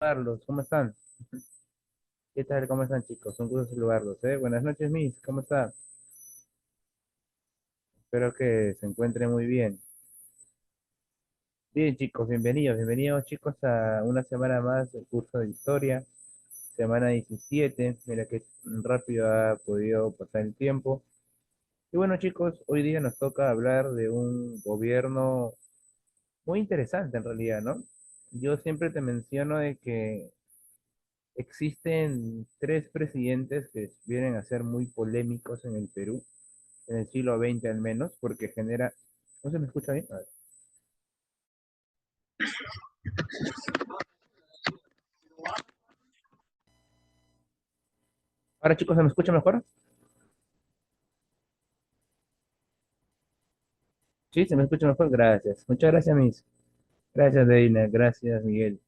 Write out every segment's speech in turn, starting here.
Carlos, ¿cómo están? ¿Qué tal? ¿Cómo están, chicos? Un gusto saludarlos, ¿eh? Buenas noches, Miss. ¿Cómo está? Espero que se encuentren muy bien. Bien, chicos, bienvenidos, chicos, a una semana más del curso de historia, semana 17. Mira que rápido ha podido pasar el tiempo. Y bueno, chicos, hoy día nos toca hablar de un gobierno muy interesante en realidad, ¿no? Yo siempre te menciono de que existen tres presidentes que vienen a ser muy polémicos en el Perú en el siglo XX al menos, porque genera... ¿No se me escucha bien? A ver. Ahora chicos, ¿se me escucha mejor? Sí, se me escucha mejor. Gracias. Muchas gracias, Miss. Gracias, Deina. Gracias, Miguel.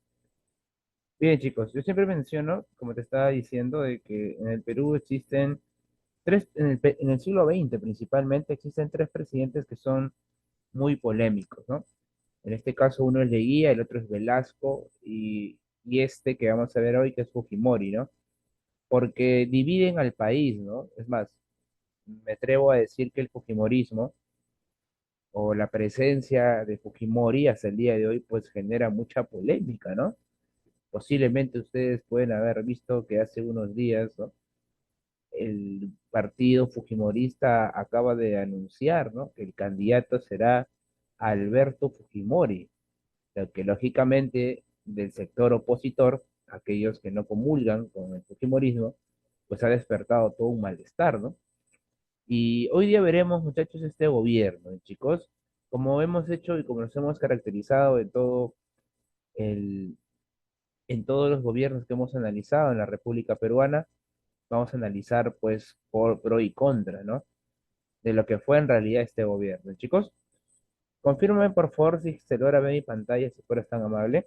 Bien, chicos, yo siempre menciono, como te estaba diciendo, de que en el Perú existen tres, en el siglo XX principalmente, existen tres presidentes que son muy polémicos, ¿no? En este caso uno es Leguía, el otro es Velasco y este que vamos a ver hoy que es Fujimori, ¿no? Porque dividen al país, ¿no? Es más, me atrevo a decir que el Fujimorismo o la presencia de Fujimori hasta el día de hoy pues genera mucha polémica, ¿no? Posiblemente ustedes pueden haber visto que hace unos días, ¿no? El partido fujimorista acaba de anunciar, ¿no? Que el candidato será Alberto Fujimori, lo que lógicamente del sector opositor, aquellos que no comulgan con el fujimorismo, pues ha despertado todo un malestar, ¿no? Y hoy día veremos, muchachos, este gobierno, chicos, como hemos hecho y como nos hemos caracterizado el, en todos los gobiernos que hemos analizado en la República Peruana, vamos a analizar pues por pro y contra, ¿no? De lo que fue en realidad este gobierno. Chicos, confírmenme por favor si se logra ver mi pantalla, si fueras tan amable.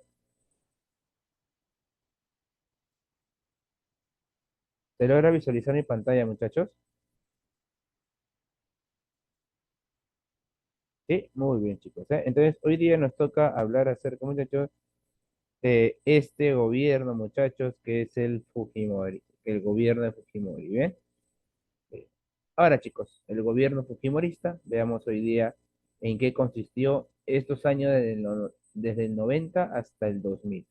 ¿Se logra visualizar mi pantalla, muchachos? Sí, muy bien, chicos, ¿eh? Entonces, hoy día nos toca hablar acerca, muchachos, de este gobierno, muchachos, que es el Fujimori, el gobierno de Fujimori, ¿bien? Eh, Ahora, chicos, el gobierno fujimorista, veamos hoy día en qué consistió estos años desde el 90 hasta el 2000.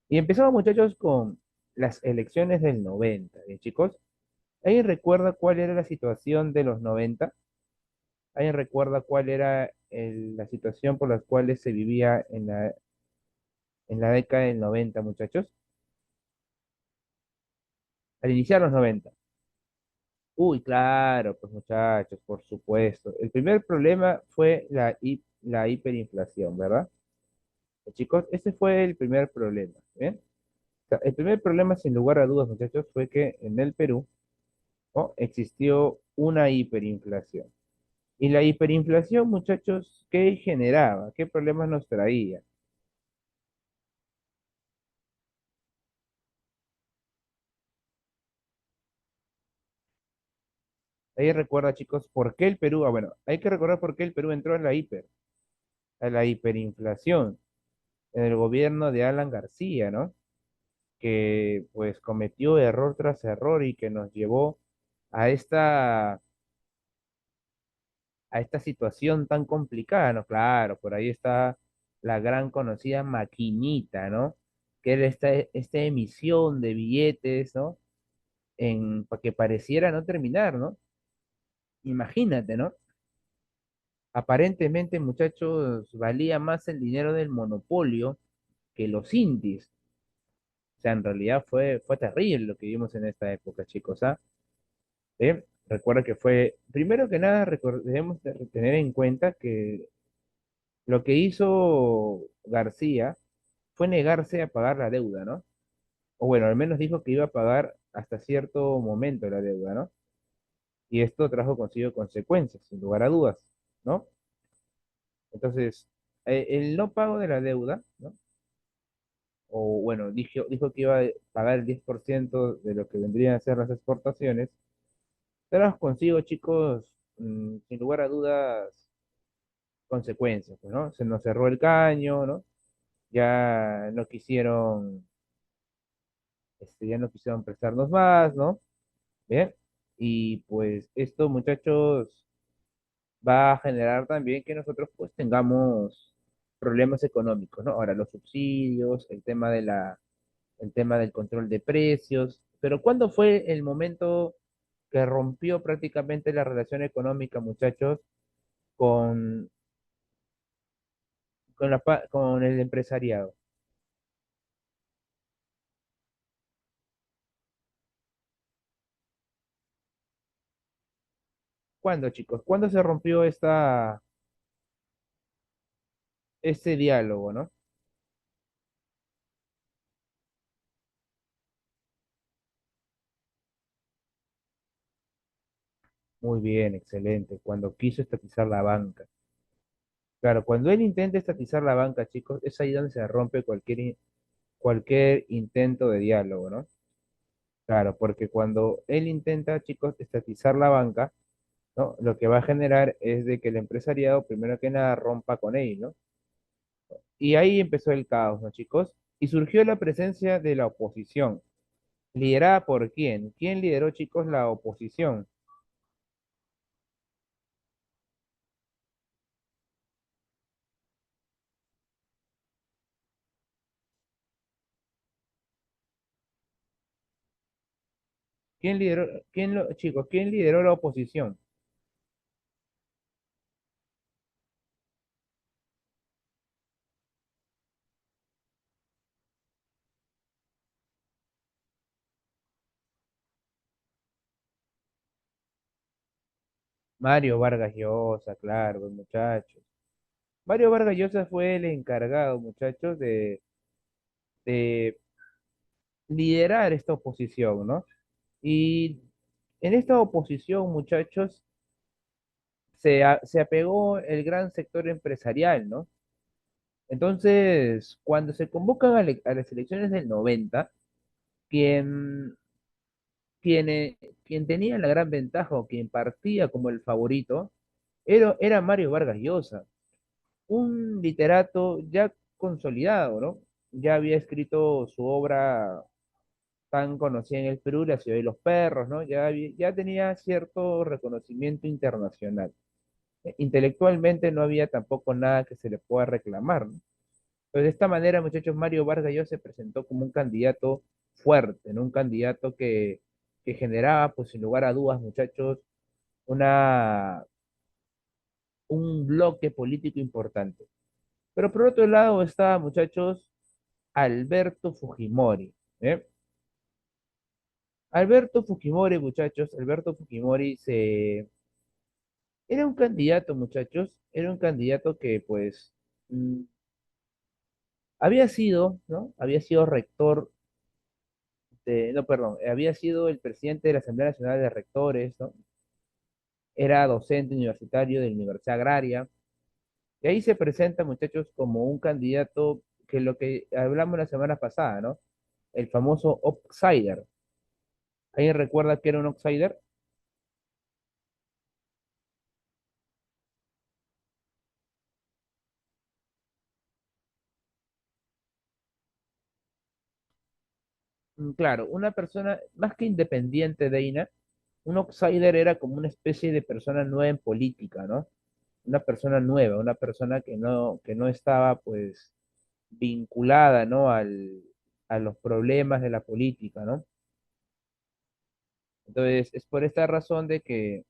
Y empezamos, muchachos, con las elecciones del 90, ¿bien, chicos? ¿Alguien recuerda cuál era la situación de los 90? ¿Alguien recuerda cuál era la situación por la cual se vivía en la década del 90, muchachos? Al iniciar los 90. Uy, claro, pues muchachos, por supuesto. El primer problema fue la hiperinflación, ¿verdad? Chicos, ese fue el primer problema, ¿bien? O sea, el primer problema, sin lugar a dudas, muchachos, fue que en el Perú, ¿no? Existió una hiperinflación. Y la hiperinflación, muchachos, ¿qué generaba? ¿Qué problemas nos traía? Ahí recuerda, chicos, por qué el Perú, bueno, hay que recordar por qué el Perú entró en a la hiperinflación, en el gobierno de Alan García, ¿no? Que pues cometió error tras error y que nos llevó a a esta situación tan complicada, ¿no? Claro, por ahí está la gran conocida maquinita, ¿no? Que era esta emisión de billetes, ¿no? Para que pareciera no terminar, ¿no? Imagínate, ¿no? Aparentemente, muchachos, valía más el dinero del monopolio que los indies. O sea, en realidad fue terrible lo que vimos en esta época, chicos, ¿ah? Recuerda que fue, primero que nada, debemos de tener en cuenta que lo que hizo García fue negarse a pagar la deuda, ¿no? O bueno, al menos dijo que iba a pagar hasta cierto momento la deuda, ¿no? Y esto trajo consigo consecuencias, sin lugar a dudas, ¿no? Entonces, el no pago de la deuda, ¿no? O bueno, dijo que iba a pagar el 10% de lo que vendrían a ser las exportaciones, trajo consigo, chicos, sin lugar a dudas, consecuencias, pues, ¿no? Se nos cerró el caño, ¿no? Ya no quisieron. ya no quisieron prestarnos más, ¿no? Bien, y pues esto, muchachos, va a generar también que nosotros pues tengamos problemas económicos, ¿no? Ahora, los subsidios, el tema del control de precios, pero ¿cuándo fue el momento que rompió prácticamente la relación económica, muchachos, con, con el empresariado? ¿Cuándo, chicos? ¿Cuándo se rompió este diálogo, ¿no? Muy bien, excelente. Cuando quiso estatizar la banca. Claro, cuando él intenta estatizar la banca, chicos, es ahí donde se rompe cualquier intento de diálogo, ¿no? Claro, porque cuando él intenta, chicos, estatizar la banca, ¿no? Lo que va a generar es de que el empresariado, primero que nada, rompa con él, ¿no? Y ahí empezó el caos, ¿no, chicos? Y surgió la presencia de la oposición. ¿Liderada por quién? ¿Quién lideró, chicos, la oposición? ¿Quién lideró, chicos, quién lideró la oposición? Mario Vargas Llosa, claro, pues, muchachos. Mario Vargas Llosa fue el encargado, muchachos, de liderar esta oposición, ¿no? Y en esta oposición, muchachos, se apegó el gran sector empresarial, ¿no? Entonces, cuando se convocan a las elecciones del 90, quien, quien tenía la gran ventaja o quien partía como el favorito era Mario Vargas Llosa, un literato ya consolidado, ¿no? Ya había escrito su obra tan conocida en el Perú, La ciudad de los perros, ¿no? Ya tenía cierto reconocimiento internacional. Intelectualmente no había tampoco nada que se le pueda reclamar, ¿no? Pues de esta manera, muchachos, Mario Vargas Llosa se presentó como un candidato fuerte, ¿no? Un candidato que generaba, pues sin lugar a dudas, muchachos, una, un bloque político importante. Pero por otro lado está, muchachos, Alberto Fujimori, ¿eh? Alberto Fujimori, muchachos, era un candidato, muchachos, era un candidato que, pues, mm, había sido, ¿no? Había sido rector no, perdón, había sido el presidente de la Asamblea Nacional de Rectores, ¿no? Era docente universitario de la Universidad Agraria, y ahí se presenta, muchachos, como un candidato que lo que hablamos la semana pasada, ¿no? El famoso outsider. ¿Alguien recuerda que era un outsider? Claro, una persona más que independiente de INA, un outsider era como una especie de persona nueva en política, ¿no? Una persona nueva, una persona que no estaba, pues, vinculada, ¿no? A los problemas de la política, ¿no? Entonces, es por esta razón de que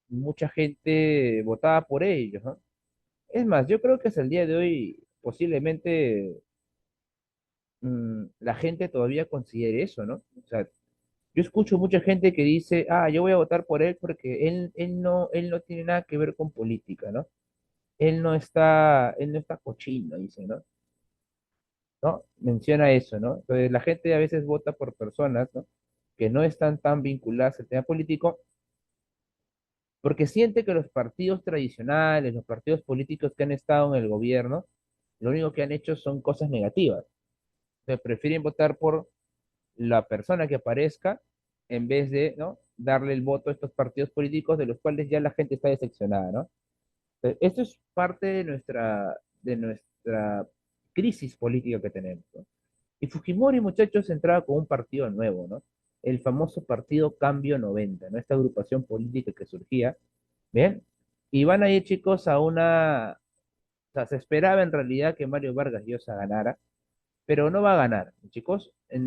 mucha gente votaba por ellos, ¿no? Es más, yo creo que hasta el día de hoy posiblemente la gente todavía considere eso, ¿no? O sea, yo escucho mucha gente que dice, ah, yo voy a votar por él porque él no tiene nada que ver con política, ¿no? Él no está cochino, dice, ¿no? ¿No? Menciona eso, ¿no? Entonces la gente a veces vota por personas, ¿no? Que no están tan vinculadas al tema político porque siente que los partidos tradicionales, los partidos políticos que han estado en el gobierno, lo único que han hecho son cosas negativas. Entonces prefieren votar por la persona que aparezca en vez de, ¿no? Darle el voto a estos partidos políticos de los cuales ya la gente está decepcionada, ¿no? Entonces, esto es parte de nuestra crisis política que tenemos, ¿no? Y Fujimori, muchachos, entraba con un partido nuevo, ¿no? El famoso partido Cambio 90, ¿no? Esta agrupación política que surgía, ¿bien? Y van a ir, chicos, a una... O sea, se esperaba en realidad que Mario Vargas Llosa ganara, pero no va a ganar, chicos. En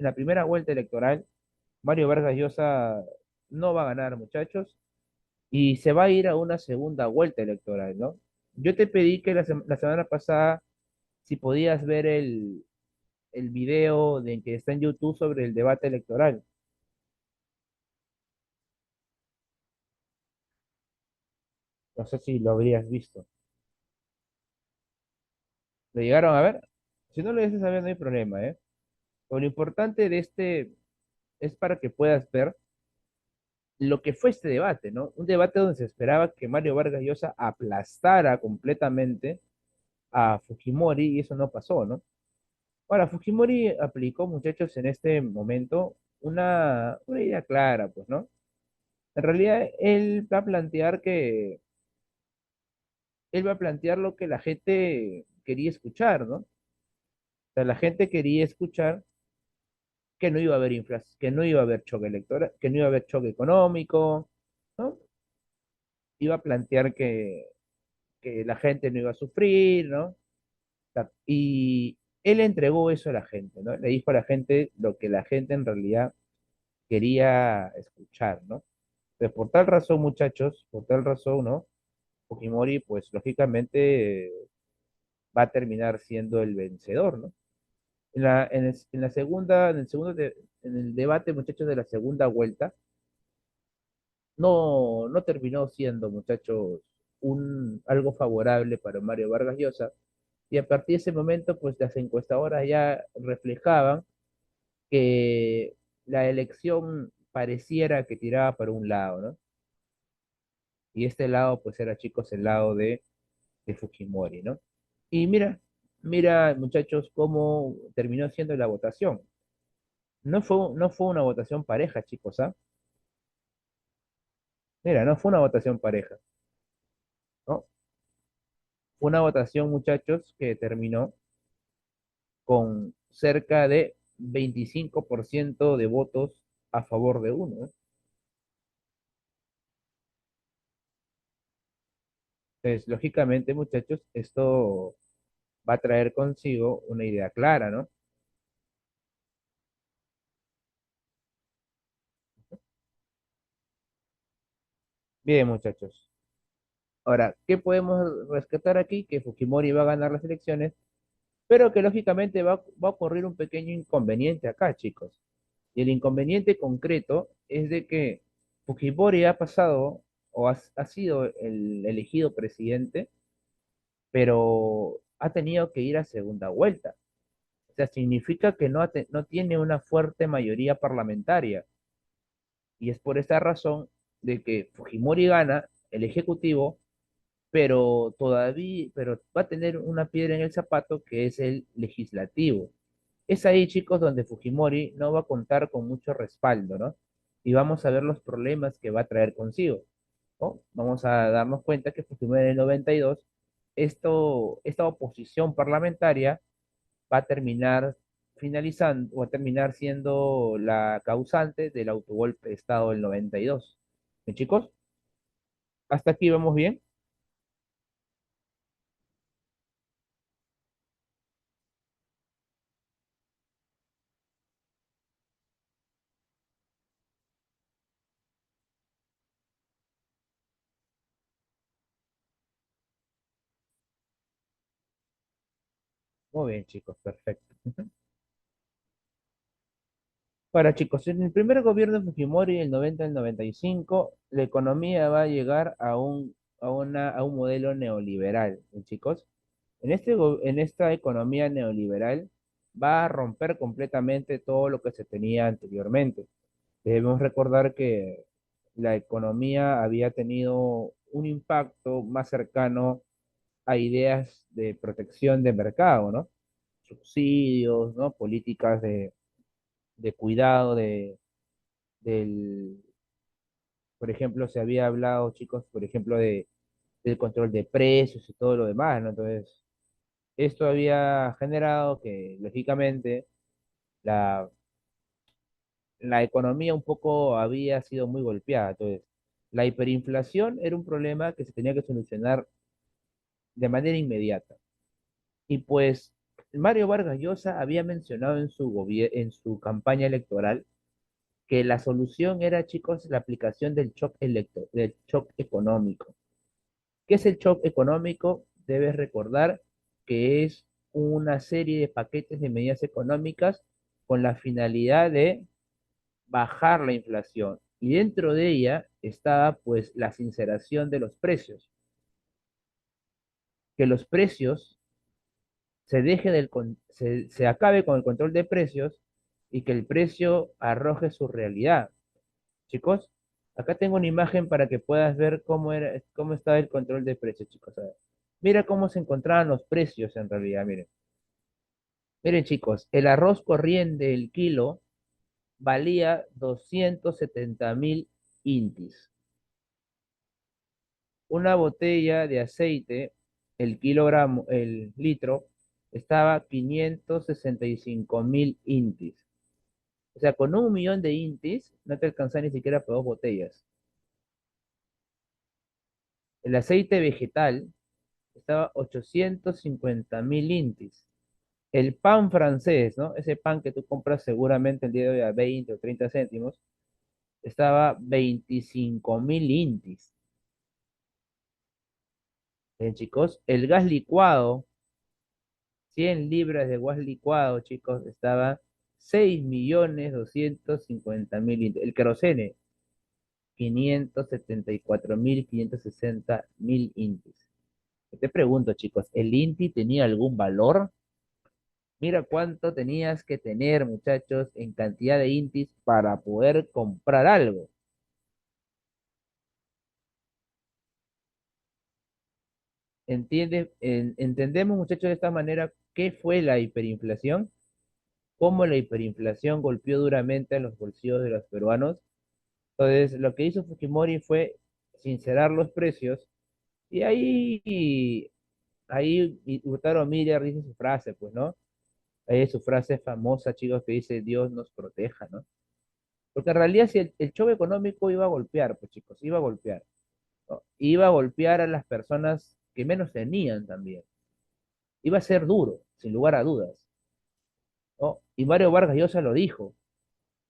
la primera vuelta electoral, Mario Vargas Llosa no va a ganar, muchachos, y se va a ir a una segunda vuelta electoral, ¿no? Yo te pedí que la semana pasada, si podías ver el video de que está en YouTube sobre el debate electoral. No sé si lo habrías visto. ¿Lo llegaron a ver? Si no lo llegaste a ver, no hay problema, ¿eh? Pero lo importante de este es para que puedas ver lo que fue este debate, ¿no? Un debate donde se esperaba que Mario Vargas Llosa aplastara completamente a Fujimori y eso no pasó, ¿no? Ahora, Fujimori aplicó, muchachos, en este momento una idea clara, pues, ¿no? En realidad, él va a plantear lo que la gente quería escuchar, ¿no? O sea, la gente quería escuchar que no iba a haber inflación, que no iba a haber choque electoral, que no iba a haber choque económico, ¿no? Iba a plantear que la gente no iba a sufrir, ¿no? O sea, y él entregó eso a la gente, ¿no? Le dijo a la gente lo que la gente en realidad quería escuchar, ¿no? Entonces, por tal razón, muchachos, por tal razón, ¿no? Fujimori, pues lógicamente va a terminar siendo el vencedor, ¿no? En la segunda, en el debate, muchachos, de la segunda vuelta, no terminó siendo, muchachos, algo favorable para Mario Vargas Llosa. Y a partir de ese momento, pues las encuestadoras ya reflejaban que la elección pareciera que tiraba para un lado, ¿no? Y este lado, pues era, chicos, el lado de Fujimori, ¿no? Y mira, muchachos, cómo terminó siendo la votación. No fue una votación pareja, chicos, ¿ah? Mira, no fue una votación pareja, ¿no? Fue una votación, muchachos, que terminó con cerca de 25% de votos a favor de uno, ¿eh? Entonces, lógicamente, muchachos, esto va a traer consigo una idea clara, ¿no? Bien, muchachos. Ahora, ¿qué podemos rescatar aquí? Que Fujimori va a ganar las elecciones, pero que lógicamente va a ocurrir un pequeño inconveniente acá, chicos. Y el inconveniente concreto es de que Fujimori ha pasado ha sido el elegido presidente, pero ha tenido que ir a segunda vuelta. O sea, significa que no tiene una fuerte mayoría parlamentaria. Y es por esa razón de que Fujimori gana el ejecutivo, pero va a tener una piedra en el zapato que es el legislativo. Es ahí, chicos, donde Fujimori no va a contar con mucho respaldo, ¿no? Y vamos a ver los problemas que va a traer consigo, ¿no? Vamos a darnos cuenta que Fujimori en el 92, esta oposición parlamentaria va a terminar finalizando, o a terminar siendo la causante del autogolpe de Estado del 92. ¿Bien, chicos? ¿Hasta aquí vamos bien? Muy bien, chicos, perfecto. Para chicos, en el primer gobierno de Fujimori, el 90 al 95, la economía va a llegar a un modelo neoliberal, ¿sí, chicos? En esta economía neoliberal va a romper completamente todo lo que se tenía anteriormente. Debemos recordar que la economía había tenido un impacto más cercano a ideas de protección de mercado, ¿no? Subsidios, ¿no? Políticas de cuidado del, por ejemplo, se había hablado, chicos, por ejemplo, del control de precios y todo lo demás, ¿no? Entonces, Esto había generado que, lógicamente, la, la economía un poco había sido muy golpeada. Entonces, la hiperinflación era un problema que se tenía que solucionar de manera inmediata. Y pues Mario Vargas Llosa había mencionado en en su campaña electoral que la solución era, chicos, la aplicación del shock económico. ¿Qué es el shock económico? Debes recordar que es una serie de paquetes de medidas económicas con la finalidad de bajar la inflación. Y dentro de ella estaba pues la sinceración de los precios, que los precios se acabe con el control de precios y que el precio arroje su realidad. Chicos, acá tengo una imagen para que puedas ver cómo estaba el control de precios, chicos. A ver. Mira cómo se encontraban los precios en realidad, miren. Miren, chicos, el arroz corriente, el kilo, valía 270.000 intis. Una botella de aceite, el kilogramo, el litro, estaba 565.000 intis. O sea, con 1 millón de intis no te alcanza ni siquiera para 2 botellas. El aceite vegetal estaba 850.000 intis. El pan francés, ¿no? Ese pan que tú compras seguramente el día de hoy a 20 o 30 céntimos, estaba 25.000 intis. Bien, chicos, el gas licuado, 100 libras de gas licuado, chicos, estaba 6.250.000 intis. El querosene, 574.560.000 intis. Te pregunto, chicos, ¿el INTI tenía algún valor? Mira cuánto tenías que tener, muchachos, en cantidad de intis para poder comprar algo. ¿Entendemos, muchachos, de esta manera qué fue la hiperinflación? ¿Cómo la hiperinflación golpeó duramente a los bolsillos de los peruanos? Entonces, lo que hizo Fujimori fue sincerar los precios y ahí Hurtado Miller dice su frase, pues, ¿no? Ahí es su frase famosa, chicos, que dice Dios nos proteja, ¿no? Porque en realidad si el choque económico iba a golpear, pues chicos, iba a golpear, ¿no? Iba a golpear a las personas que menos tenían también. Iba a ser duro, sin lugar a dudas, ¿no? Y Mario Vargas Llosa lo dijo.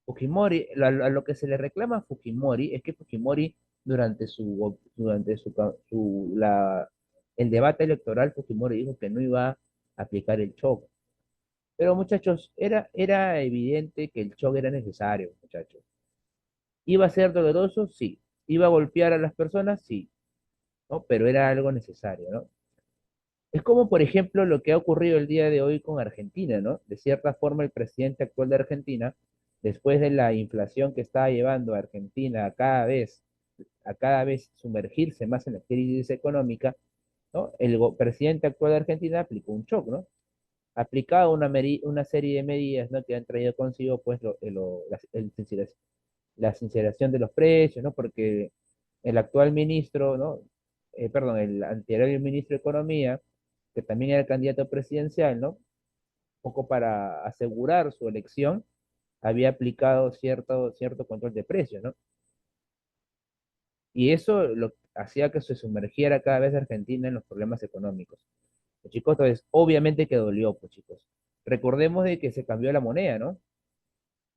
Fujimori, a lo que se le reclama a Fujimori es que Fujimori el debate electoral, Fujimori dijo que no iba a aplicar el choque. Pero muchachos, era evidente que el choque era necesario, muchachos. ¿Iba a ser doloroso? Sí. ¿Iba a golpear a las personas? Sí, ¿no? Pero era algo necesario, ¿no? Es como, por ejemplo, lo que ha ocurrido el día de hoy con Argentina, ¿no? De cierta forma, el presidente actual de Argentina, después de la inflación que estaba llevando a Argentina a cada vez sumergirse más en la crisis económica, ¿no? El presidente actual de Argentina aplicó un shock, ¿no? Aplicaba una serie de medidas, ¿no? Que han traído consigo, pues, la sinceración de los precios, ¿no? Porque el actual ministro, ¿no? Perdón, el anterior ministro de Economía, que también era candidato presidencial, ¿no? Un poco para asegurar su elección, había aplicado cierto control de precios, ¿no? Y eso lo hacía que se sumergiera cada vez Argentina en los problemas económicos. Pues, chicos, entonces, obviamente que dolió, pues chicos. Recordemos de que se cambió la moneda, ¿no?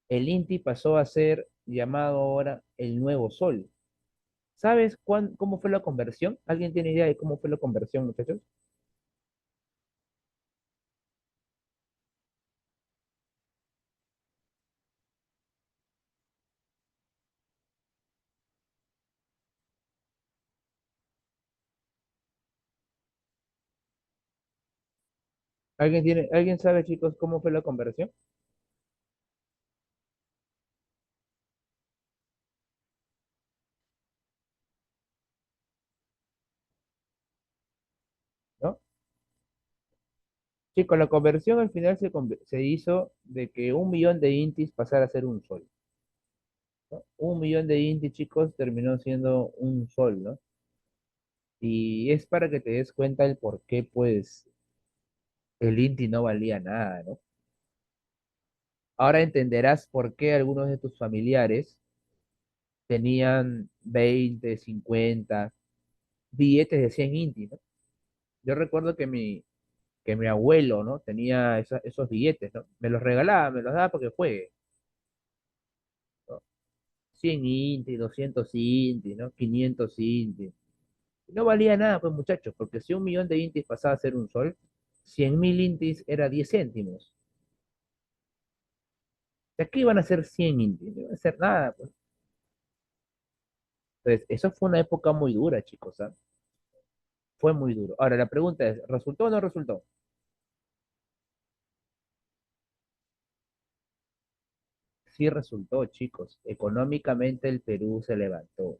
El INTI pasó a ser llamado ahora el nuevo sol. ¿Sabes cómo fue la conversión? ¿Alguien tiene idea de cómo fue la conversión, muchachos? ¿Alguien sabe, chicos, cómo fue la conversión? ¿No? Chicos, la conversión al final se hizo de que 1 millón de intis pasara a ser un sol, ¿no? 1 millón de intis, chicos, terminó siendo un sol, ¿no? Y es para que te des cuenta el por qué, pues, el Inti no valía nada, ¿no? Ahora entenderás por qué algunos de tus familiares tenían 20, 50 billetes de 100 Inti, ¿no? Yo recuerdo que mi abuelo, ¿no? Tenía esos billetes, ¿no? Me los regalaba, me los daba porque juegue, ¿no? 100 Inti, 200 Inti, ¿no? 500 Inti. No valía nada, pues muchachos, porque si 1 millón de Intis pasaba a ser un sol, 100.000 Intis era 10 céntimos. ¿De qué iban a ser 100 Intis? No iban a ser nada, pues. Entonces, eso fue una época muy dura, chicos, ¿ah? Fue muy duro. Ahora, la pregunta es, ¿resultó o no resultó? Sí resultó, chicos. Económicamente el Perú se levantó.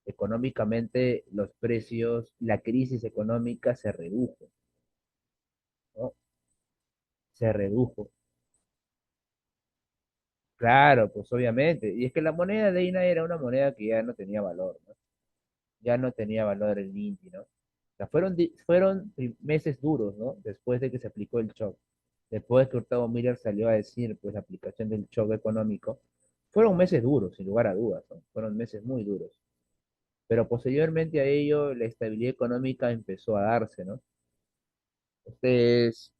Económicamente los precios, la crisis económica se redujo, ¿no? Se redujo. Claro, pues obviamente. Y es que la moneda de INA era una moneda que ya no tenía valor, ¿no? Ya no tenía valor el INTI, ¿no? O sea, fueron meses duros, ¿no? Después de que se aplicó el shock. Después de que Hurtado Miller salió a decir, pues, la aplicación del shock económico. Fueron meses duros, sin lugar a dudas, ¿no? Fueron meses muy duros. Pero posteriormente a ello, la estabilidad económica empezó a darse, ¿no? Ustedes,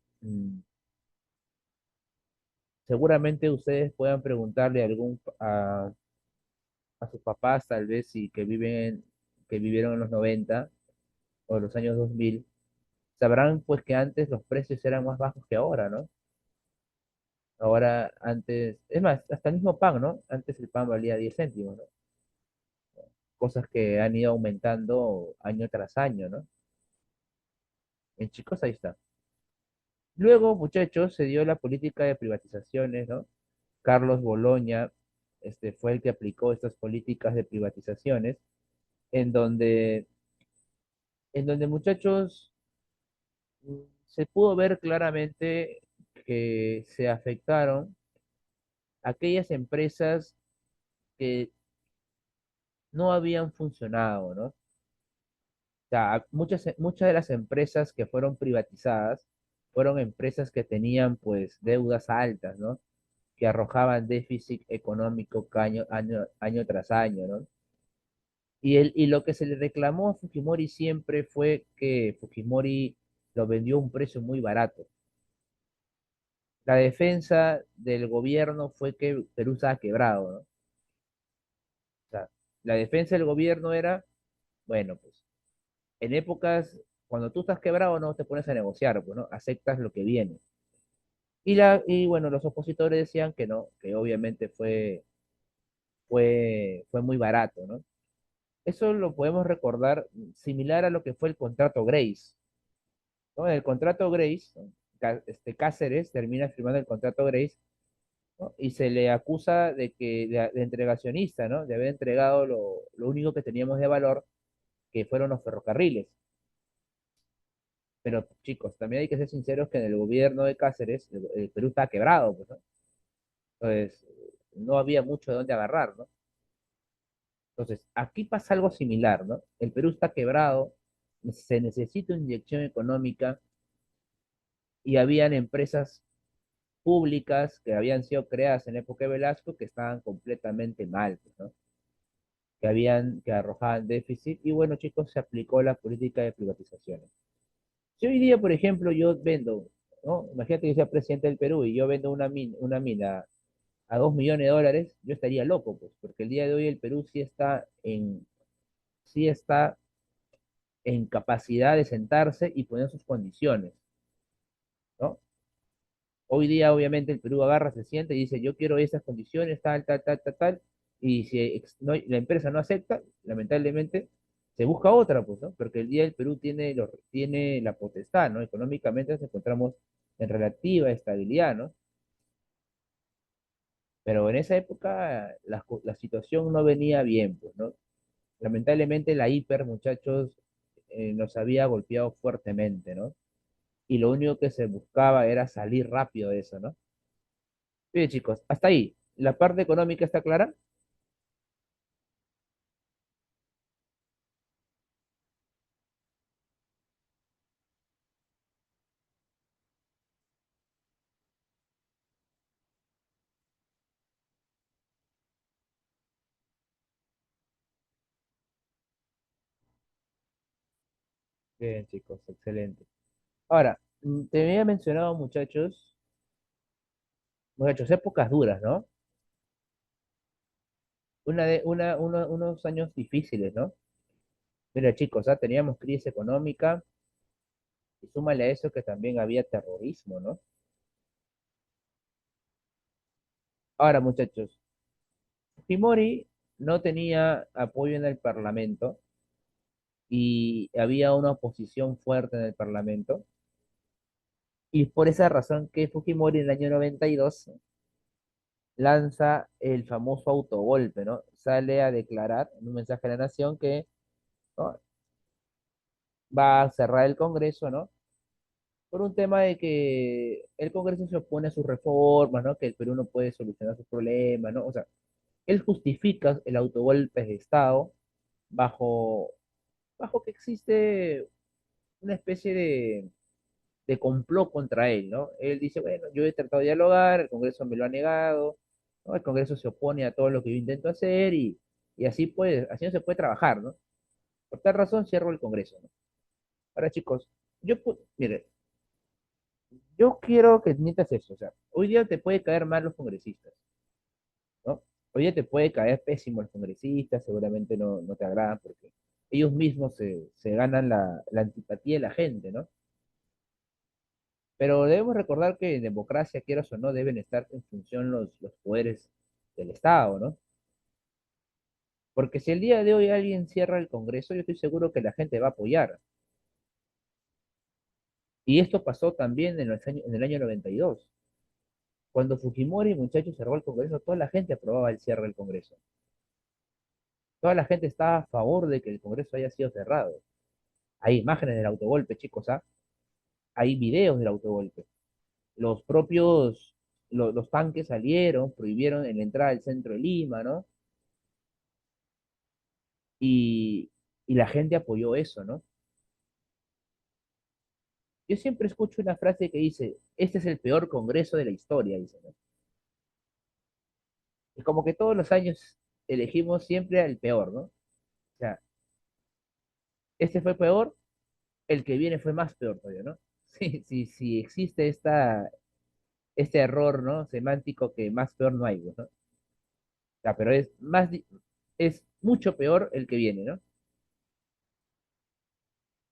seguramente ustedes puedan preguntarle a sus papás, tal vez, si que vivieron en los 90 o los años 2000 sabrán pues que antes los precios eran más bajos que ahora, ¿no? Ahora, antes, es más, hasta el mismo pan, ¿no? Antes el pan valía 10 céntimos, ¿no? Cosas que han ido aumentando año tras año, ¿no? En chicos, ahí está. Luego, muchachos, se dio la política de privatizaciones, ¿no? Carlos Boloña, fue el que aplicó estas políticas de privatizaciones, en donde, en donde muchachos, se pudo ver claramente que se afectaron aquellas empresas que no habían funcionado, ¿no? O sea, muchas de las empresas que fueron privatizadas fueron empresas que tenían pues deudas altas, ¿no? Que arrojaban déficit económico año tras año, ¿no? Y lo que se le reclamó a Fujimori siempre fue que Fujimori lo vendió a un precio muy barato. La defensa del gobierno fue que Perú estaba quebrado, ¿no? O sea, la defensa del gobierno era, bueno, pues en épocas, cuando tú estás quebrado, no te pones a negociar, pues, ¿no? Aceptas lo que viene. Y bueno, los opositores decían que no, que obviamente fue muy barato, ¿no? Eso lo podemos recordar similar a lo que fue el contrato Grace, ¿no? En el contrato Grace, ¿no? Cáceres termina firmando el contrato Grace, ¿no? Y se le acusa de entregacionista, ¿no? De haber entregado lo único que teníamos de valor, que fueron los ferrocarriles. Pero chicos, también hay que ser sinceros que en el gobierno de Cáceres el Perú está quebrado, pues, ¿no? Entonces, no había mucho de dónde agarrar, ¿no? Entonces, aquí pasa algo similar, ¿no? El Perú está quebrado, se necesita una inyección económica y habían empresas públicas que habían sido creadas en la época de Velasco que estaban completamente mal, pues, ¿no? Que arrojaban déficit y bueno, chicos, se aplicó la política de privatizaciones. Si hoy día, por ejemplo, yo vendo, ¿no? Imagínate que yo sea presidente del Perú y yo vendo una mina a 2 millones de dólares, yo estaría loco, pues, porque el día de hoy el Perú sí está en capacidad de sentarse y poner sus condiciones, ¿no? Hoy día, obviamente, el Perú agarra, se siente y dice, yo quiero esas condiciones, tal, tal, tal, tal, tal, y si la empresa no acepta, lamentablemente, se busca otra, pues, ¿no? Porque el día el Perú tiene la potestad, ¿no? Económicamente nos encontramos en relativa estabilidad, ¿no? Pero en esa época la situación no venía bien, pues, ¿no? Lamentablemente la hiper, muchachos, nos había golpeado fuertemente, ¿no? Y lo único que se buscaba era salir rápido de eso, ¿no? Bien, chicos, hasta ahí. ¿La parte económica está clara? Bien, chicos, excelente. Ahora, te había mencionado, muchachos, épocas duras, ¿no? Unos años difíciles, ¿no? Mira, chicos, teníamos crisis económica y súmale a eso que también había terrorismo, ¿no? Ahora, muchachos, Fujimori no tenía apoyo en el Parlamento y había una oposición fuerte en el Parlamento. Y por esa razón que Fujimori en el año 92 lanza el famoso autogolpe, ¿no? Sale a declarar en un mensaje a la nación que, ¿no?, va a cerrar el Congreso, ¿no? Por un tema de que el Congreso se opone a sus reformas, ¿no? Que el Perú no puede solucionar sus problemas, ¿no? O sea, él justifica el autogolpe de Estado bajo, bajo que existe una especie de complot contra él, ¿no? Él dice, bueno, yo he tratado de dialogar, el Congreso me lo ha negado, ¿no? El Congreso se opone a todo lo que yo intento hacer y así, pues, así no se puede trabajar, ¿no? Por tal razón cierro el Congreso, ¿no? Ahora, chicos, mire, yo quiero que entiendas eso, o sea, hoy día te puede caer mal los congresistas, ¿no? Hoy día te puede caer pésimo los congresistas, seguramente no te agradan porque ellos mismos se ganan la antipatía de la gente, ¿no? Pero debemos recordar que en democracia, quieras o no, deben estar en función los poderes del Estado, ¿no? Porque si el día de hoy alguien cierra el Congreso, yo estoy seguro que la gente va a apoyar. Y esto pasó también en el año 92. Cuando Fujimori, muchachos, cerró el Congreso, toda la gente aprobaba el cierre del Congreso. Toda la gente estaba a favor de que el Congreso haya sido cerrado. Hay imágenes del autogolpe, chicos, ¿ah? Hay videos del autogolpe. Los propios, los tanques salieron, prohibieron la entrada al centro de Lima, ¿no? Y, y la gente apoyó eso, ¿no? Yo siempre escucho una frase que dice, este es el peor Congreso de la historia, dice, ¿no? Es como que todos los años elegimos siempre al peor, ¿no? O sea, este fue peor, el que viene fue más peor todavía, ¿no? Sí, sí, sí, existe este error, ¿no? Semántico que más peor no hay, ¿no? O sea, pero es mucho peor el que viene, ¿no?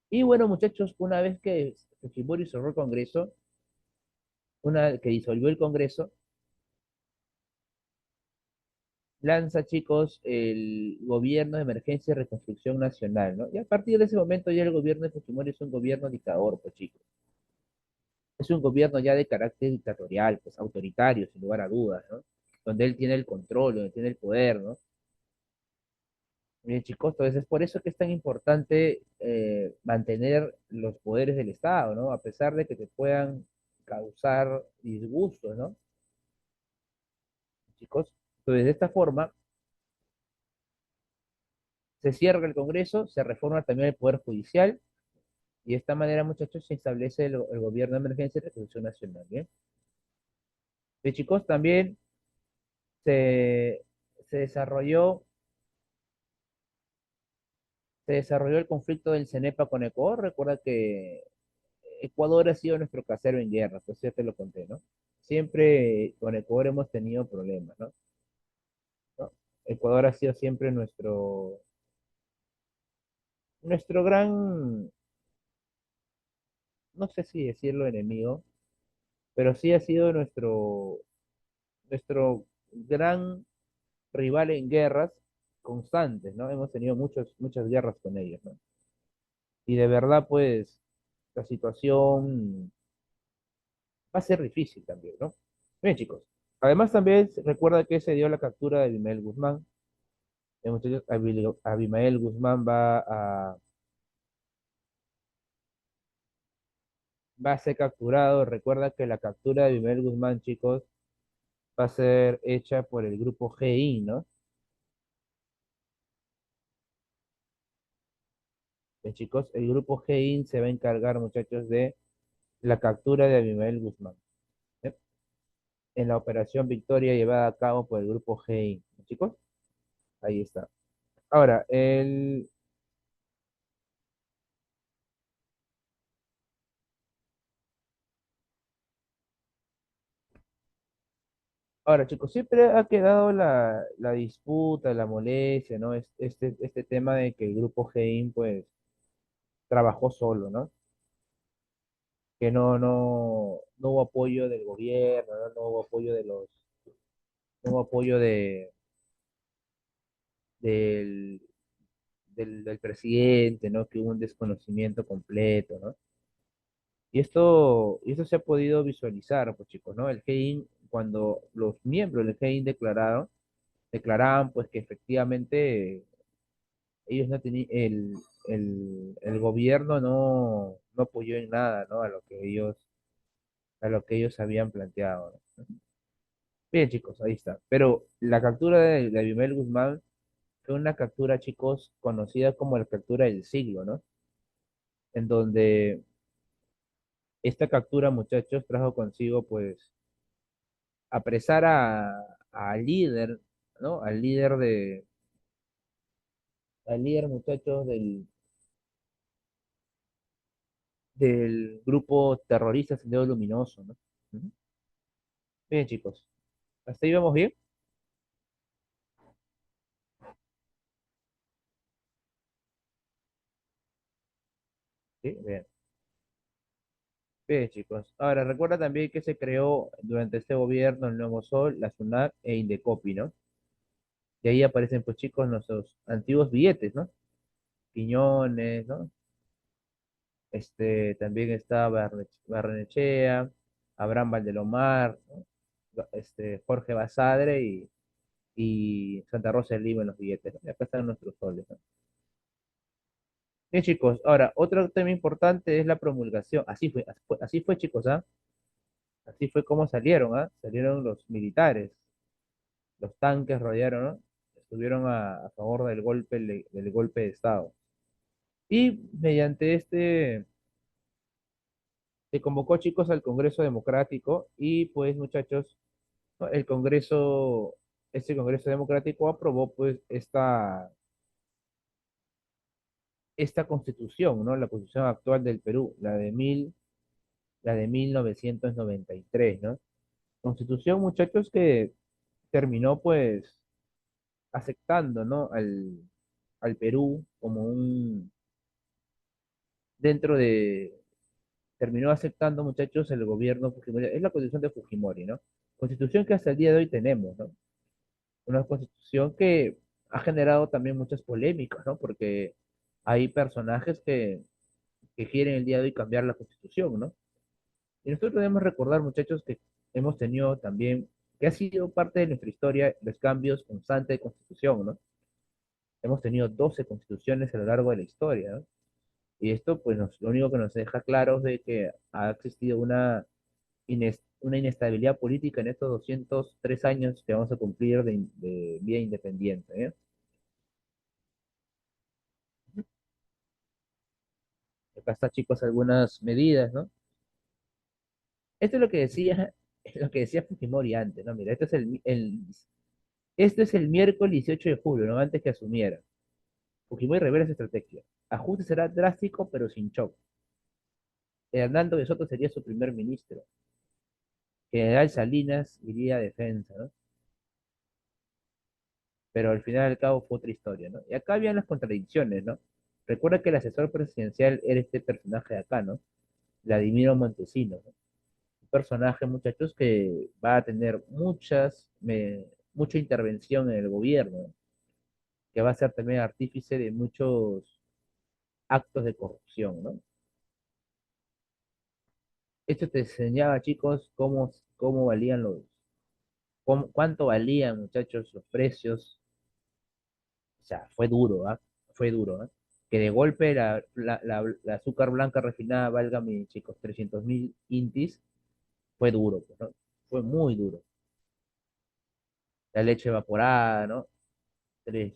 Y bueno, muchachos, una vez que Fujimori cerró el Congreso, una que disolvió el Congreso, lanza, chicos, el gobierno de emergencia y reconstrucción nacional, ¿no? Y a partir de ese momento ya el gobierno de Fujimori es un gobierno dictador, pues, chicos. Es un gobierno ya de carácter dictatorial, pues autoritario, sin lugar a dudas, ¿no? Donde él tiene el control, donde tiene el poder, ¿no? Bien, chicos, entonces es por eso que es tan importante mantener los poderes del Estado, ¿no? A pesar de que te puedan causar disgustos, ¿no? Chicos, entonces de esta forma se cierra el Congreso, se reforma también el Poder Judicial y de esta manera, muchachos, se establece el gobierno de emergencia y reconstrucción nacional, ¿bien? Bien, chicos, también se, se desarrolló, se desarrolló el conflicto del CENEPA con Ecuador. Recuerda que Ecuador ha sido nuestro casero en guerra, pues ya te lo conté, ¿no? Siempre con Ecuador hemos tenido problemas, ¿no? ¿No? Ecuador ha sido siempre nuestro gran, no sé si decirlo enemigo, pero sí ha sido nuestro gran rival en guerras constantes, ¿no? Hemos tenido muchas guerras con ellos, ¿no? Y de verdad, pues, la situación va a ser difícil también, ¿no? Bien, chicos. Además, también recuerda que se dio la captura de Abimael Guzmán. Muchachos, Abimael Guzmán va a ser capturado. Recuerda que la captura de Abimael Guzmán, chicos, va a ser hecha por el grupo GI, ¿no? Bien, chicos, el grupo GI se va a encargar, muchachos, de la captura de Abimael Guzmán, ¿eh? En la operación Victoria llevada a cabo por el grupo GI. Chicos, ahí está. Ahora, Ahora, chicos, siempre ha quedado la disputa, la molestia, ¿no? Este tema de que el grupo Hein, pues, trabajó solo, ¿no? Que no hubo apoyo del gobierno, ¿no? No hubo apoyo no hubo apoyo del, del presidente, ¿no? Que hubo un desconocimiento completo, ¿no? Y esto se ha podido visualizar, pues chicos, ¿no? El GEIN, cuando los miembros del GEIN declaraban pues que efectivamente ellos no tenían, el gobierno no apoyó en nada, ¿no? A lo que ellos habían planteado, ¿no? Bien, chicos, ahí está. Pero la captura de Abimel Guzmán fue una captura, chicos, conocida como la captura del siglo, ¿no? En donde esta captura, muchachos, trajo consigo, pues, apresar al líder, ¿no? Al líder, muchachos, del grupo terrorista Sendero Luminoso, ¿no? Ujú. Bien, chicos, hasta ahí vamos bien. Sí, bien. Bien, chicos. Ahora, recuerda también que se creó durante este gobierno el Nuevo Sol, la SUNAT e Indecopi, ¿no? Y ahí aparecen, pues, chicos, nuestros antiguos billetes, ¿no? Piñones, ¿no? También está Barrenechea, Abraham Valdelomar, ¿no? Jorge Basadre y Santa Rosa de Lima en los billetes, ¿no? Y acá están nuestros soles, ¿no? Bien, chicos, ahora, otro tema importante es la promulgación. Así fue, chicos, ¿ah? Así fue como salieron, ¿ah? Salieron los militares, los tanques rodearon, ¿no? Estuvieron a favor del golpe de Estado. Y mediante se convocó, chicos, al Congreso Democrático y pues, muchachos, ¿no? Este Congreso Democrático aprobó pues esta constitución, ¿no? La constitución actual del Perú, la de 1993, ¿no? Constitución, muchachos, que terminó pues aceptando, ¿no? Al Perú como dentro de, terminó aceptando, muchachos, el gobierno Fujimori. Es la constitución de Fujimori, ¿no? Constitución que hasta el día de hoy tenemos, ¿no? Una constitución que ha generado también muchas polémicas, ¿no? Porque hay personajes que quieren el día de hoy cambiar la constitución, ¿no? Y nosotros debemos recordar, muchachos, que hemos tenido también, que ha sido parte de nuestra historia, los cambios constantes de constitución, ¿no? Hemos tenido 12 constituciones a lo largo de la historia, ¿no? Y esto, pues, lo único que nos deja claro es de que ha existido una inestabilidad política en estos 203 años que vamos a cumplir de vida independiente, ¿eh? Acá está, chicos, algunas medidas, ¿no? Esto es lo que decía, lo que decía Fujimori antes, ¿no? Mira, esto es el miércoles 18 de julio, ¿no? Antes que asumiera. Fujimori revela su estrategia. Ajuste será drástico, pero sin shock. Hernando de Soto sería su primer ministro. General Salinas iría a defensa, ¿no? Pero al final al cabo fue otra historia, ¿no? Y acá habían las contradicciones, ¿no? Recuerda que el asesor presidencial era este personaje de acá, ¿no? Vladimiro Montesinos, ¿no? Un personaje, muchachos, que va a tener mucha intervención en el gobierno, ¿no? Que va a ser también artífice de muchos actos de corrupción, ¿no? Esto te enseñaba, chicos, cómo valían cuánto valían, muchachos, los precios. O sea, fue duro, ¿ah? Fue duro, ¿ah? Que de golpe la azúcar blanca refinada valga, mis chicos, 300.000 intis, fue duro, pues, ¿no? Fue muy duro. La leche evaporada, ¿no? Tres,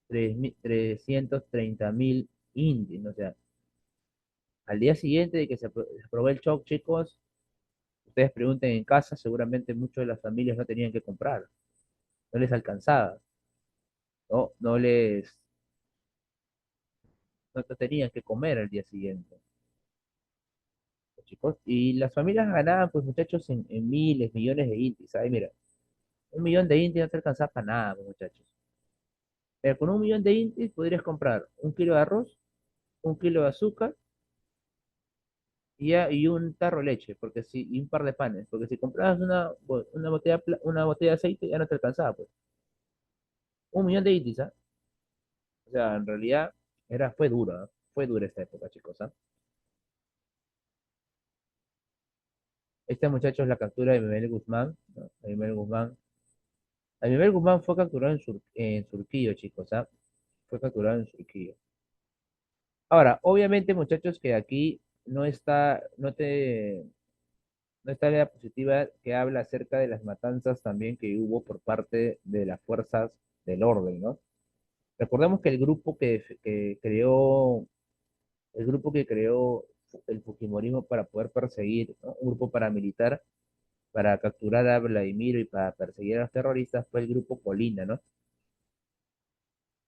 330.000 intis, ¿no? O sea, al día siguiente de que se aprobó el shock, chicos, ustedes pregunten en casa, seguramente muchas de las familias no tenían que comprar, no les alcanzaba, ¿no? No tenían que comer al día siguiente, chicos. Y las familias ganaban, pues muchachos, en miles, millones de intis. Ay, mira, Un millón de intis no te alcanza para nada, pues, muchachos. Pero con un millón de intis podrías comprar un kilo de arroz, un kilo de azúcar y un tarro de leche, porque si, y un par de panes, porque si comprabas una botella, una botella de aceite ya no te alcanzaba, pues. Un millón de intis, ¿ah? O sea, en realidad fue duro, ¿ah? Fue dura esta época, chicos, ¿ah? Este muchacho es la captura de Miguel Guzmán, ¿no? Miguel Guzmán fue capturado en Surquillo, chicos, ¿ah? Fue capturado en Surquillo. Ahora, obviamente, muchachos, que aquí no está la diapositiva que habla acerca de las matanzas también que hubo por parte de las fuerzas del orden, ¿no? Recordemos que el grupo que creó el Fujimorismo para poder perseguir, ¿no? Un grupo paramilitar para capturar a Vladimiro y para perseguir a los terroristas fue el grupo Colina, ¿no?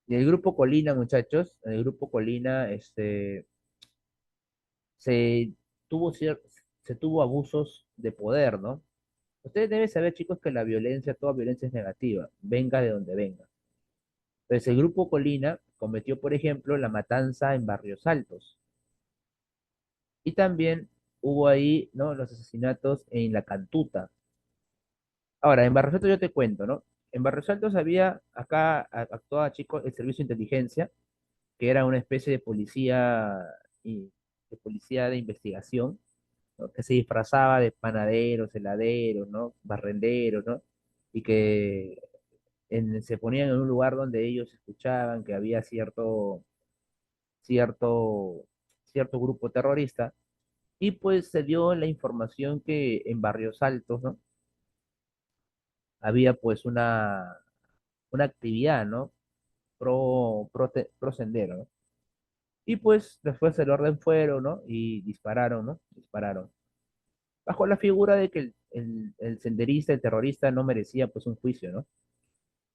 Y el grupo Colina, muchachos, el grupo Colina, se se tuvo abusos de poder, ¿no? Ustedes deben saber, chicos, que la violencia, toda violencia es negativa, venga de donde venga. Entonces, el grupo Colina cometió, por ejemplo, la matanza en Barrios Altos. Y también hubo ahí, ¿no? Los asesinatos en La Cantuta. Ahora, en Barrios Altos yo te cuento, ¿no? En Barrios Altos actuaba, chicos, el servicio de inteligencia, que era una especie de y, de policía de investigación, ¿no? Que se disfrazaba de panaderos, heladeros, ¿no? Barrenderos, ¿no? Y que se ponían en un lugar donde ellos escuchaban que había cierto, cierto grupo terrorista, y pues se dio la información que en Barrios Altos, ¿no? Había pues una actividad, ¿no? Pro sendero, ¿no? Y pues después el orden fueron, ¿no? Y dispararon, ¿no? Dispararon. Bajo la figura de que el senderista, el terrorista, no merecía pues un juicio, ¿no?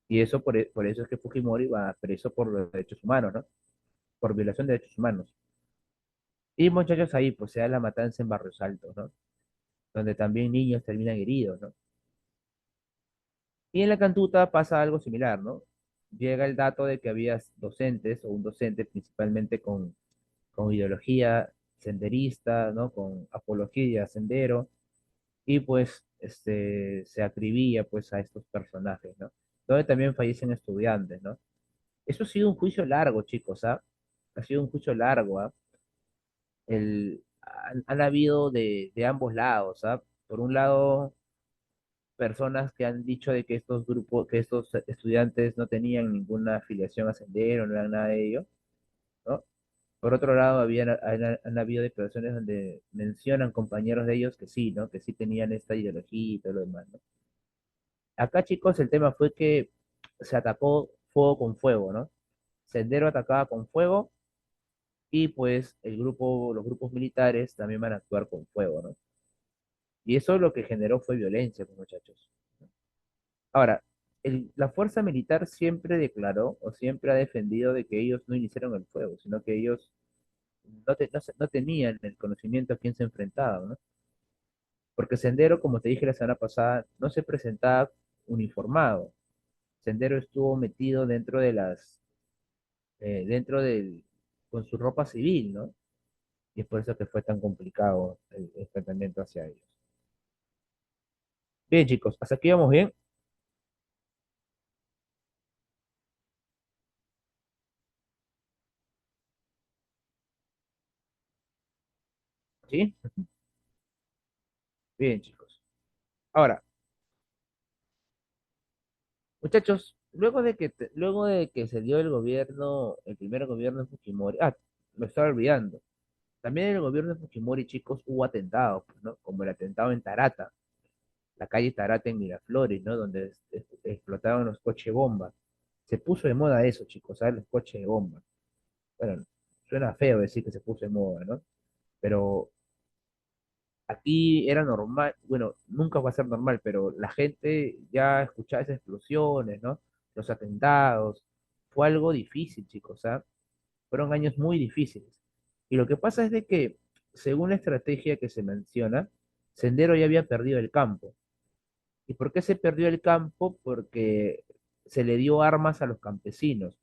Y eso por eso es que Fujimori va preso por los derechos humanos, ¿no? Por violación de derechos humanos. Y muchachos ahí, pues se da la matanza en Barrios Altos, ¿no? Donde también niños terminan heridos, ¿no? Y en la Cantuta pasa algo similar, ¿no? Llega el dato de que había docentes, o un docente principalmente con ideología senderista, ¿no? Con apología sendero, y pues se acribilla pues a estos personajes, ¿no? Donde también fallecen estudiantes, ¿no? Eso ha sido un juicio largo, chicos, ¿ah? Ha sido un juicio largo, ¿ah? Han habido de ambos lados, ¿ah? Por un lado, personas que han dicho de que estos grupos, que estos estudiantes no tenían ninguna afiliación a Sendero, no eran nada de ello, ¿no? Por otro lado, han habido declaraciones donde mencionan compañeros de ellos que sí, ¿no? Que sí tenían esta ideología y todo lo demás, ¿no? Acá, chicos, el tema fue que se atacó fuego con fuego, ¿no? Sendero atacaba con fuego y pues los grupos militares también van a actuar con fuego, ¿no? Y eso lo que generó fue violencia, pues, muchachos. Ahora, la fuerza militar siempre declaró o siempre ha defendido de que ellos no iniciaron el fuego, sino que ellos no tenían el conocimiento a quién se enfrentaban, ¿no? Porque Sendero, como te dije la semana pasada, no se presentaba uniformado. Sendero estuvo metido dentro con su ropa civil, ¿no? Y es por eso que fue tan complicado el enfrentamiento hacia ellos. Bien, chicos, hasta aquí vamos bien, ¿sí? Bien, chicos. Ahora, muchachos, luego de que se dio el primer gobierno de Fujimori, me estaba olvidando. También en el gobierno de Fujimori, chicos, hubo atentados, pues, ¿no? Como el atentado en Tarata, la calle Tarata en Miraflores, ¿no? Donde explotaban los coches bomba. Se puso de moda eso, chicos, ¿sabes? Los coches de bomba. Bueno, suena feo decir que se puso de moda, ¿no? Pero aquí era normal, bueno, nunca va a ser normal, pero la gente ya escuchaba esas explosiones, ¿no? Los atentados. Fue algo difícil, chicos, ¿ah? Fueron años muy difíciles. Y lo que pasa es de que, según la estrategia que se menciona, Sendero ya había perdido el campo. ¿Y por qué se perdió el campo? Porque se le dio armas a los campesinos.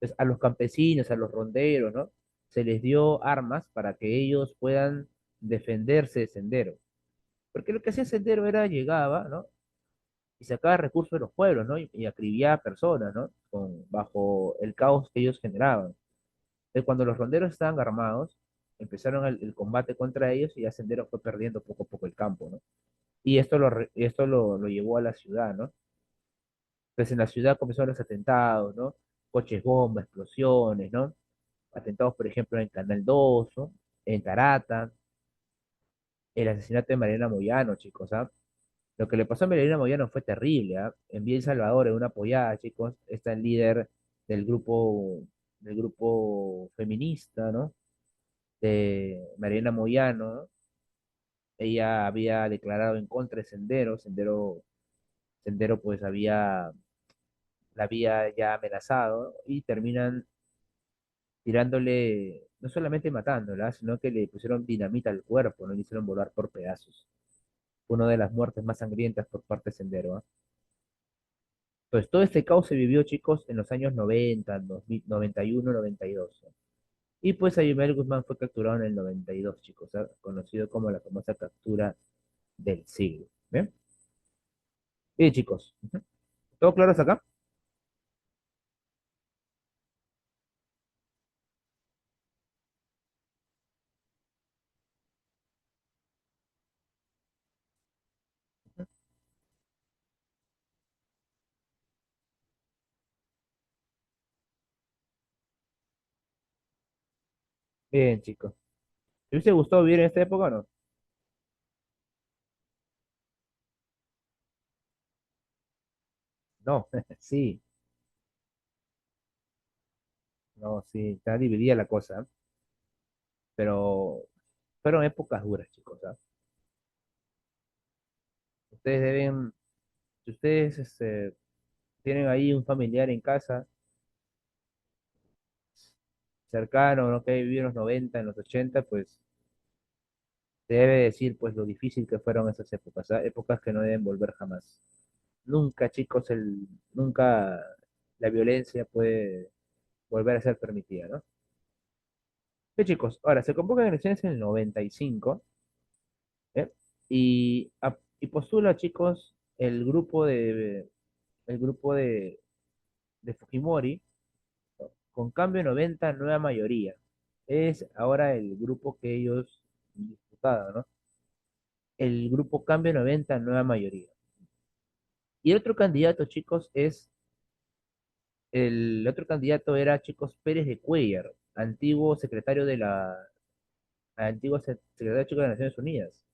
Entonces, a los campesinos, a los ronderos, ¿no? Se les dio armas para que ellos puedan defenderse de Sendero. Porque lo que hacía Sendero era llegaba, ¿no? Y sacaba recursos de los pueblos, ¿no? Y acribillaba personas, ¿no? Bajo el caos que ellos generaban. Entonces, cuando los ronderos estaban armados, empezaron el combate contra ellos y ya Sendero fue perdiendo poco a poco el campo, ¿no? Y esto lo llevó a la ciudad, ¿no? Entonces en la ciudad comenzaron los atentados, ¿no? Coches bomba, explosiones, ¿no? Atentados, por ejemplo, en Canal 2, ¿no? En Tarata, el asesinato de Mariana Moyano, chicos, ¿ah? Lo que le pasó a Mariana Moyano fue terrible, ¿ah? En Villa El Salvador, en una apoyada, chicos, está el líder del grupo feminista, ¿no? De Mariana Moyano, ¿no? Ella había declarado en contra de Sendero, Sendero pues la había ya amenazado y terminan tirándole, no solamente matándola, sino que le pusieron dinamita al cuerpo, no le hicieron volar por pedazos. Fue una de las muertes más sangrientas por parte de Sendero, ¿ah? Entonces, todo este caos se vivió, chicos, en los años 90, 2000, 91, 92. ¿No? Y pues Ayumel Guzmán fue capturado en el 92, chicos, ¿ah? Conocido como la famosa captura del siglo. ¿Bien? Bien, chicos. Ujú. ¿Todo claro hasta acá? Bien, chicos. ¿Te hubiese gustado vivir en esta época o no? No, sí, no, sí, está dividida la cosa, ¿eh? Pero fueron épocas duras, chicos, ¿ah? Ustedes deben, si ustedes tienen ahí un familiar en casa cercano, ¿no? Que vivió en los 90, en los 80, pues te debe decir pues lo difícil que fueron esas épocas, ¿ah? Épocas que no deben volver jamás. Nunca, chicos, nunca la violencia puede volver a ser permitida, ¿no? Sí, chicos, ahora se convocan elecciones en el 95, ¿eh? Y postula, chicos, el grupo de Fujimori, ¿no? Con cambio 90, nueva mayoría. Es ahora el grupo que ellos disputaban, ¿no? El grupo cambio 90, nueva mayoría. Y el otro candidato, chicos, el otro candidato era, chicos, Pérez de Cuellar, antiguo secretario chico de las Naciones Unidas,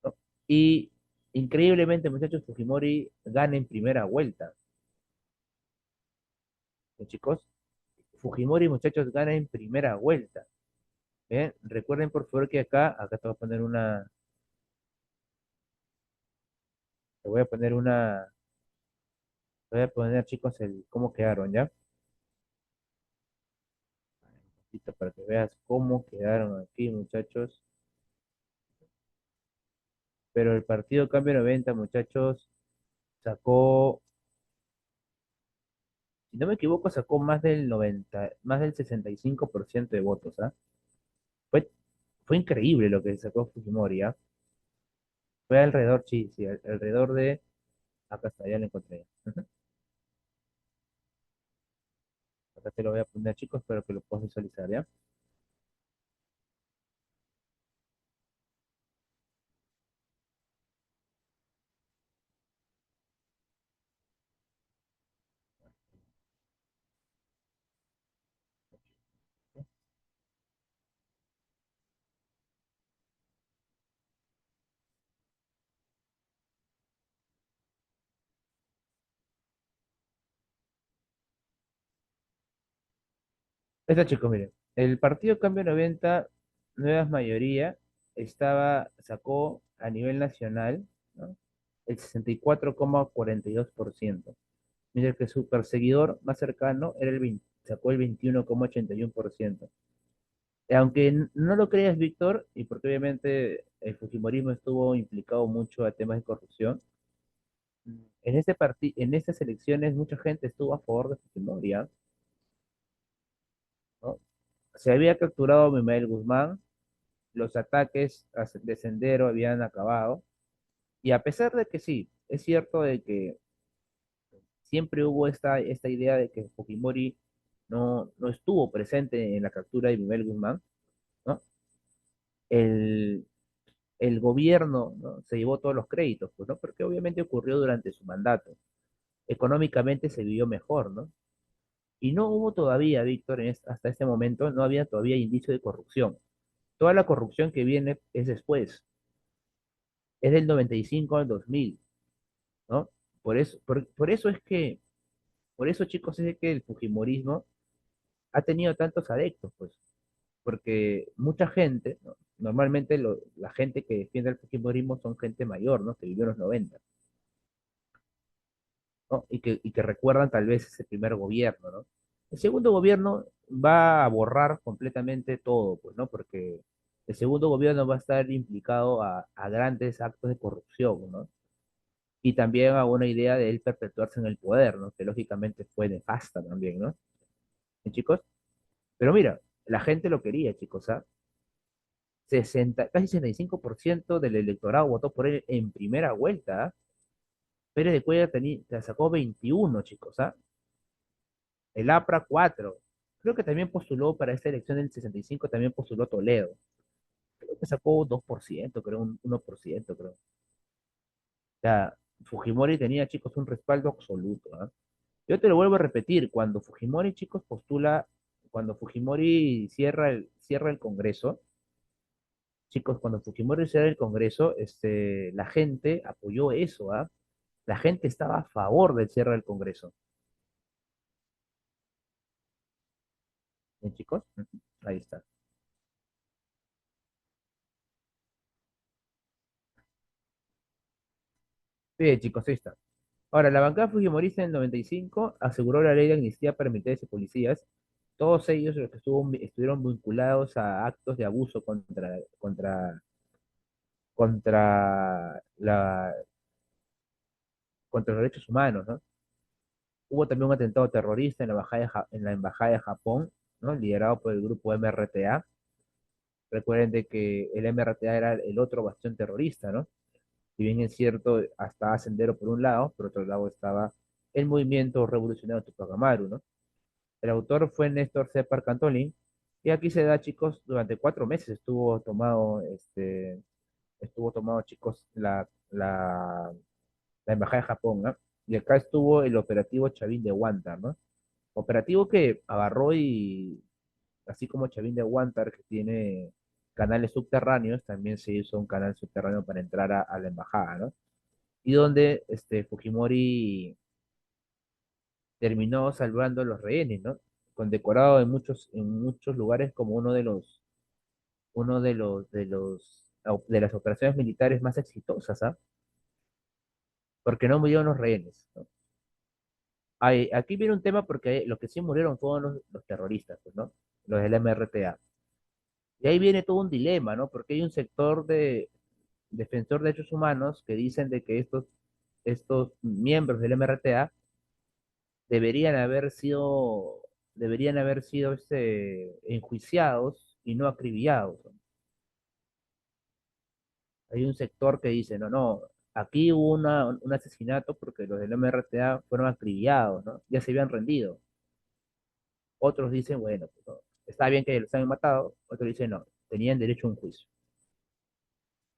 ¿no? Y increíblemente, muchachos, Fujimori gana en primera vuelta, ¿no, chicos? Fujimori, muchachos, gana en primera vuelta. ¿Bien? Recuerden, por favor, que acá te voy a poner una, te voy a poner, chicos, cómo quedaron, ¿ya? Listo, para que veas cómo quedaron aquí, muchachos. Pero el partido Cambio 90, muchachos, sacó, si no me equivoco, sacó más del 65% de votos, ¿ah? Fue, fue increíble lo que sacó Fujimori, ¿ah? Fue alrededor, sí, sí, alrededor de, acá está, ya lo encontré. Ujú. Acá te lo voy a poner, chicos, espero que lo puedas visualizar, ¿ya? Está, chicos, miren, el partido Cambio 90, Nuevas Mayoría, sacó a nivel nacional, ¿no? El 64,42%. Mientras que su perseguidor más cercano sacó el 21,81%. Aunque no lo creas, Víctor, y porque obviamente el fujimorismo estuvo implicado mucho a temas de corrupción. En estas elecciones mucha gente estuvo a favor de Fujimori, ¿ah? ¿No? Se había capturado a Mimael Guzmán, los ataques de Sendero habían acabado, y a pesar de que sí, es cierto de que siempre hubo esta idea de que Fujimori no estuvo presente en la captura de Mimael Guzmán, ¿no? El, el gobierno, ¿no? Se llevó todos los créditos, pues, ¿no? Porque obviamente ocurrió durante su mandato. Económicamente se vivió mejor, ¿no? Y no hubo todavía, Víctor, hasta este momento, no había todavía indicio de corrupción. Toda la corrupción que viene es después, es del 95 al 2000, ¿no? Por eso es que, por eso, chicos, es de que el fujimorismo ha tenido tantos adeptos, pues, porque mucha gente, ¿no? Normalmente la gente que defiende el fujimorismo son gente mayor, ¿no? Que vivió en los 90, ¿no? Y que recuerdan tal vez ese primer gobierno, ¿no? El segundo gobierno va a borrar completamente todo, pues, ¿no? Porque el segundo gobierno va a estar implicado a grandes actos de corrupción, ¿no? Y también a una idea de él perpetuarse en el poder, ¿no? Que lógicamente fue nefasta también, ¿no? Chicos? Pero mira, la gente lo quería, chicos, ¿ah? 65% del electorado votó por él en primera vuelta, ¿ah? Pérez de Cuellar sacó 21, chicos, ¿ah? El APRA 4. Creo que también postuló para esta elección del 65, también postuló Toledo. Creo que sacó 2%, creo, un 1%, creo. O sea, Fujimori tenía, chicos, un respaldo absoluto, ¿ah? Yo te lo vuelvo a repetir, cuando Fujimori, chicos, cuando Fujimori cierra el Congreso, chicos, cuando Fujimori cierra el Congreso, la gente apoyó eso, ¿ah? La gente estaba a favor del cierre del Congreso. ¿Bien, chicos? Ujú. Ahí está. Bien, chicos, ahí está. Ahora, la bancada fujimorista en el 95 aseguró la ley de amnistía para militares y policías, todos ellos los que estuvieron vinculados a actos de abuso contra contra los derechos humanos, ¿no? Hubo también un atentado terrorista en en la embajada de Japón, ¿no? Liderado por el grupo MRTA. Recuerden de que el MRTA era el otro bastión terrorista, ¿no? Si bien es cierto, hasta Sendero por un lado, por otro lado estaba el movimiento revolucionario Tupac Amaru, ¿no? El autor fue Néstor Separ Cantolín, y aquí se da, chicos, durante 4 meses estuvo tomado, chicos, la embajada de Japón, ¿no? Y acá estuvo el operativo Chavín de Huántar, ¿no? Operativo que agarró y, así como Chavín de Huántar, que tiene canales subterráneos, también se hizo un canal subterráneo para entrar a la embajada, ¿no? Y donde Fujimori terminó salvando a los rehenes, ¿no? Condecorado en muchos lugares como uno de las operaciones militares más exitosas, ¿ah? Porque no murieron los rehenes, ¿no? Aquí viene un tema porque los que sí murieron fueron los terroristas, pues, ¿no? Los del MRTA. Y ahí viene todo un dilema, ¿no? Porque hay un sector de defensor de derechos humanos que dicen de que estos miembros del MRTA deberían haber sido, deberían haber sido enjuiciados y no acribillados, ¿no? Hay un sector que dice, no, no, aquí hubo un asesinato porque los del MRTA fueron acribillados, ¿no? Ya se habían rendido. Otros dicen, bueno, pues, no, está bien que los hayan matado. Otros dicen, no, tenían derecho a un juicio.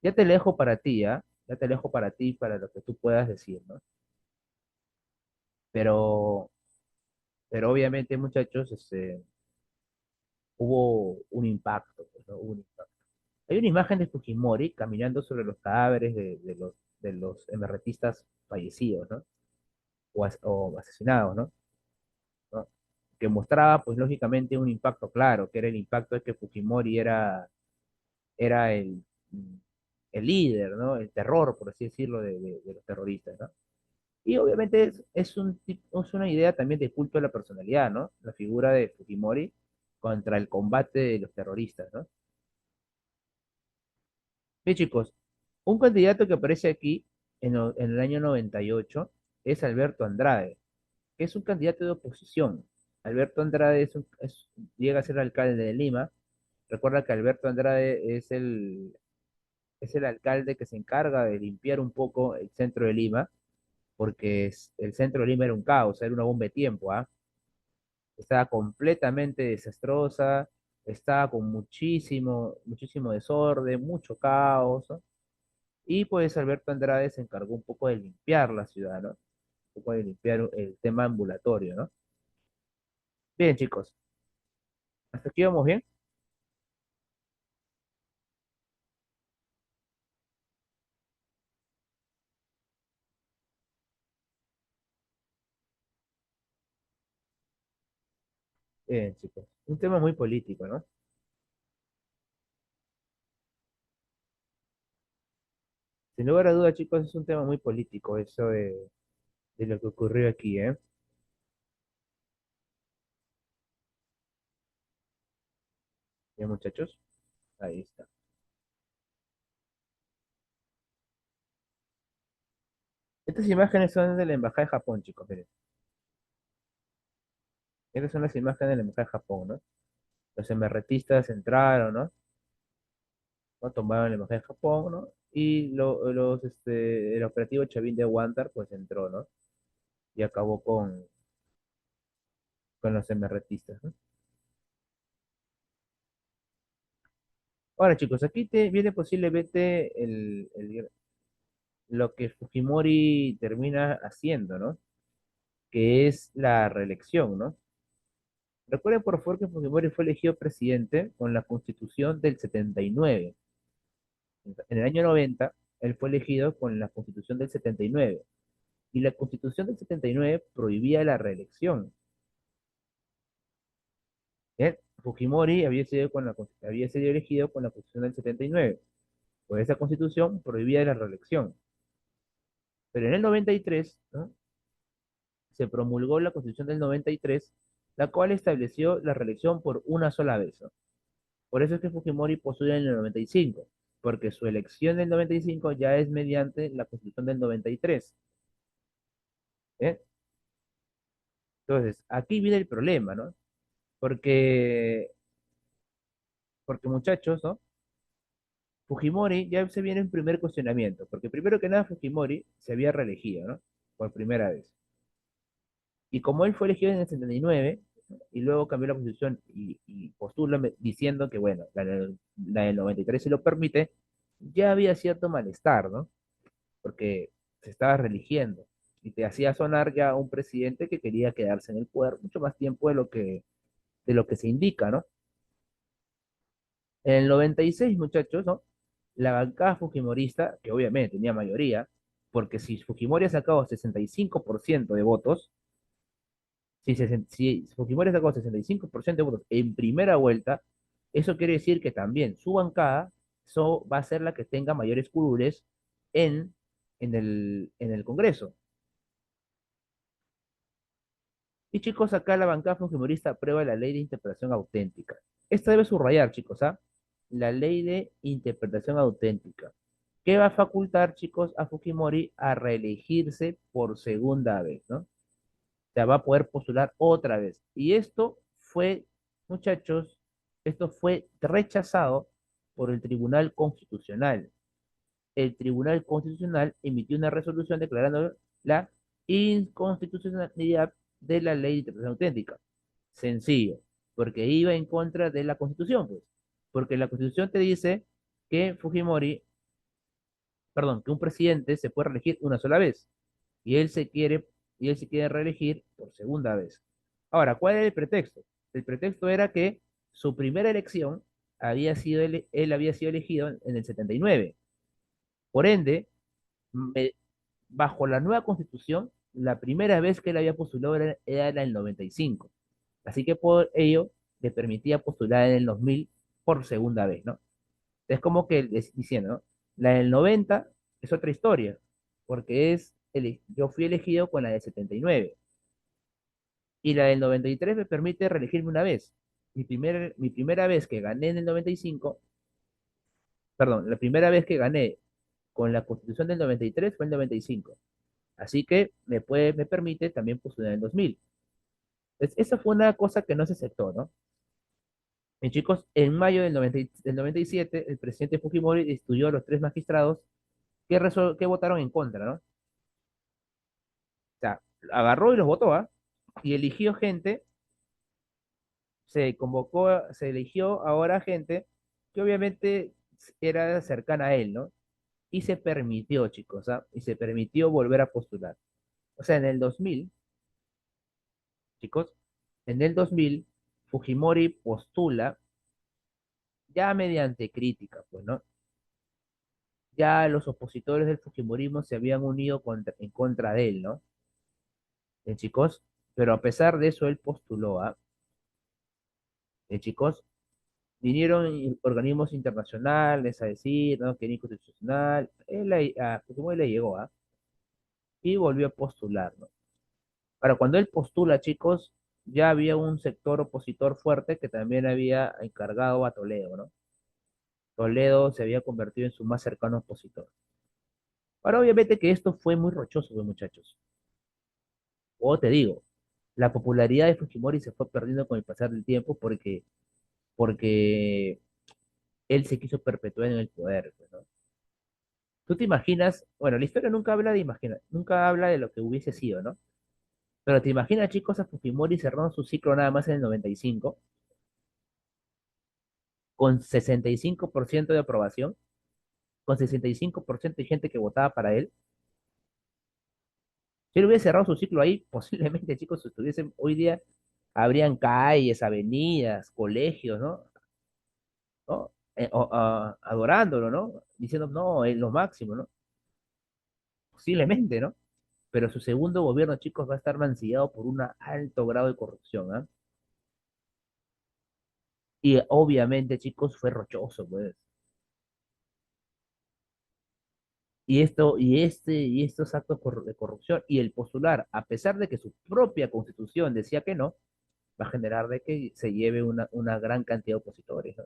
Ya te lo dejo para ti, ¿ah? Ya te lo dejo para ti, para lo que tú puedas decir, ¿no? Pero, pero obviamente, muchachos, hubo un impacto, pues, ¿no? Hubo un impacto. Hay una imagen de Fujimori caminando sobre los cadáveres de los emerretistas fallecidos, ¿no? O asesinados, ¿no? ¿No? Que mostraba, pues lógicamente, un impacto claro, que era el impacto de que Fujimori era el líder, ¿no? El terror, por así decirlo, de los terroristas, ¿no? Y obviamente es una idea también de culto de la personalidad, ¿no? La figura de Fujimori contra el combate de los terroristas, ¿no? Bien, chicos, un candidato que aparece aquí en el año 98 es Alberto Andrade, que es un candidato de oposición. Alberto Andrade llega a ser alcalde de Lima. Recuerda que Alberto Andrade es el alcalde que se encarga de limpiar un poco el centro de Lima, porque el centro de Lima era un caos, era una bomba de tiempo, ¿ah? Estaba completamente desastrosa, estaba con muchísimo desorden, mucho caos, ¿no? Y pues Alberto Andrade se encargó un poco de limpiar la ciudad, ¿no? Un poco de limpiar el tema ambulatorio, ¿no? Bien, chicos, hasta aquí vamos bien. Bien, chicos, un tema muy político, ¿no? Sin lugar a dudas, chicos, es un tema muy político eso de lo que ocurrió aquí, ¿eh? Bien, muchachos, ahí está. Estas imágenes son de la Embajada de Japón, chicos, miren. Estas son las imágenes de la Embajada de Japón, ¿no? Los emerretistas entraron, ¿no? ¿No? Tomaron la Embajada de Japón, ¿no? Y el operativo Chavín de Huántar, pues entró, ¿no? Y acabó con los emerretistas, ¿no? Ahora, chicos, aquí viene posiblemente lo que Fujimori termina haciendo, ¿no? Que es la reelección, ¿no? Recuerden, por favor, que Fujimori fue elegido presidente con la Constitución del 79. En el año 90, él fue elegido con la Constitución del 79. Y la Constitución del 79 prohibía la reelección. Él, Fujimori había sido elegido con la Constitución del 79. Pues esa Constitución prohibía la reelección. Pero en el 93, ¿no? Se promulgó la Constitución del 93, la cual estableció la reelección por una sola vez, ¿no? Por eso es que Fujimori postula en el 95, porque su elección del 95 ya es mediante la Constitución del 93. ¿Eh? Entonces, aquí viene el problema, ¿no? Porque, porque muchachos, ¿no? Fujimori ya se viene un primer cuestionamiento, porque primero que nada Fujimori se había reelegido, ¿no? Por primera vez. Y como él fue elegido en el 79, y luego cambió la constitución y postula diciendo que, bueno, la del 93 se lo permite, ya había cierto malestar, ¿no? Porque se estaba reeligiendo y te hacía sonar ya un presidente que quería quedarse en el poder mucho más tiempo de lo que se indica, ¿no? En el 96, muchachos, ¿no? La bancada fujimorista, que obviamente tenía mayoría, porque si Fujimori ha sacado 65% de votos, si Fujimori sacó 65% de votos en primera vuelta, eso quiere decir que también su bancada va a ser la que tenga mayores curules en, en el Congreso. Y chicos, acá la bancada fujimorista aprueba la ley de interpretación auténtica. Esta debe subrayar, chicos, ¿ah? La ley de interpretación auténtica, que va a facultar, chicos, a Fujimori a reelegirse por segunda vez, ¿no? Sea, va a poder postular otra vez. Y esto fue, muchachos, esto fue rechazado por el Tribunal Constitucional. El Tribunal Constitucional emitió una resolución declarando la inconstitucionalidad de la ley de interpretación auténtica. Sencillo, porque iba en contra de la Constitución, pues. Porque la Constitución te dice que que un presidente se puede reelegir una sola vez y y él se quiere reelegir por segunda vez. Ahora, ¿cuál era el pretexto? El pretexto era que su primera elección él había sido elegido en el 79. Por ende, me- bajo la nueva constitución, la primera vez que él había postulado era en el 95. Así que por ello le permitía postular en el 2000 por segunda vez, ¿no? Es como que diciendo, ¿no? La del 90 es otra historia, porque yo fui elegido con la del 79 y la del 93 me permite reelegirme una vez. Mi primera vez que gané en el 95, perdón, la primera vez que gané con la Constitución del 93 fue en el 95. Así que me permite también postular en el 2000. Entonces, esa fue una cosa que no se aceptó, ¿no? Y chicos, en mayo del 97, el presidente Fujimori destituyó a los tres magistrados que votaron en contra, ¿no? O sea, agarró y los votó, ¿ah? Y eligió gente, se eligió ahora gente que obviamente era cercana a él, ¿no? Y se permitió, chicos, ¿ah? Y se permitió volver a postular. O sea, en el 2000, chicos, en el 2000, Fujimori postula ya mediante crítica, pues, ¿no? Ya los opositores del Fujimorismo se habían unido en contra de él, ¿no? Chicos, pero a pesar de eso, él postuló, ¿ah? Chicos, vinieron organismos internacionales a decir, ¿no? Que era inconstitucional. A Fujimori le llegó, ¿ah? Y volvió a postular, ¿no? Ahora, cuando él postula, chicos, ya había un sector opositor fuerte que también había encargado a Toledo, ¿no? Toledo se había convertido en su más cercano opositor. Ahora, obviamente que esto fue muy rochoso, pues, muchachos. O te digo, la popularidad de Fujimori se fue perdiendo con el pasar del tiempo porque él se quiso perpetuar en el poder, pues, ¿no? Tú te imaginas, bueno, la historia nunca habla de imaginar, nunca habla de lo que hubiese sido, ¿no? Pero te imaginas, chicos, a Fujimori cerrando su ciclo nada más en el 95, con 65% de aprobación, con 65% de gente que votaba para él. Si él hubiese cerrado su ciclo ahí, posiblemente, chicos, estuviesen hoy día, habrían calles, avenidas, colegios, ¿no? ¿No? Adorándolo, ¿no? Diciendo, no, es lo máximo, ¿no? Posiblemente, ¿no? Pero su segundo gobierno, chicos, va a estar mancillado por un alto grado de corrupción, ¿ah? Y obviamente, chicos, fue rochoso, pues. Y estos actos de corrupción y el postular, a pesar de que su propia constitución decía que no, va a generar de que se lleve una gran cantidad de opositores, ¿no?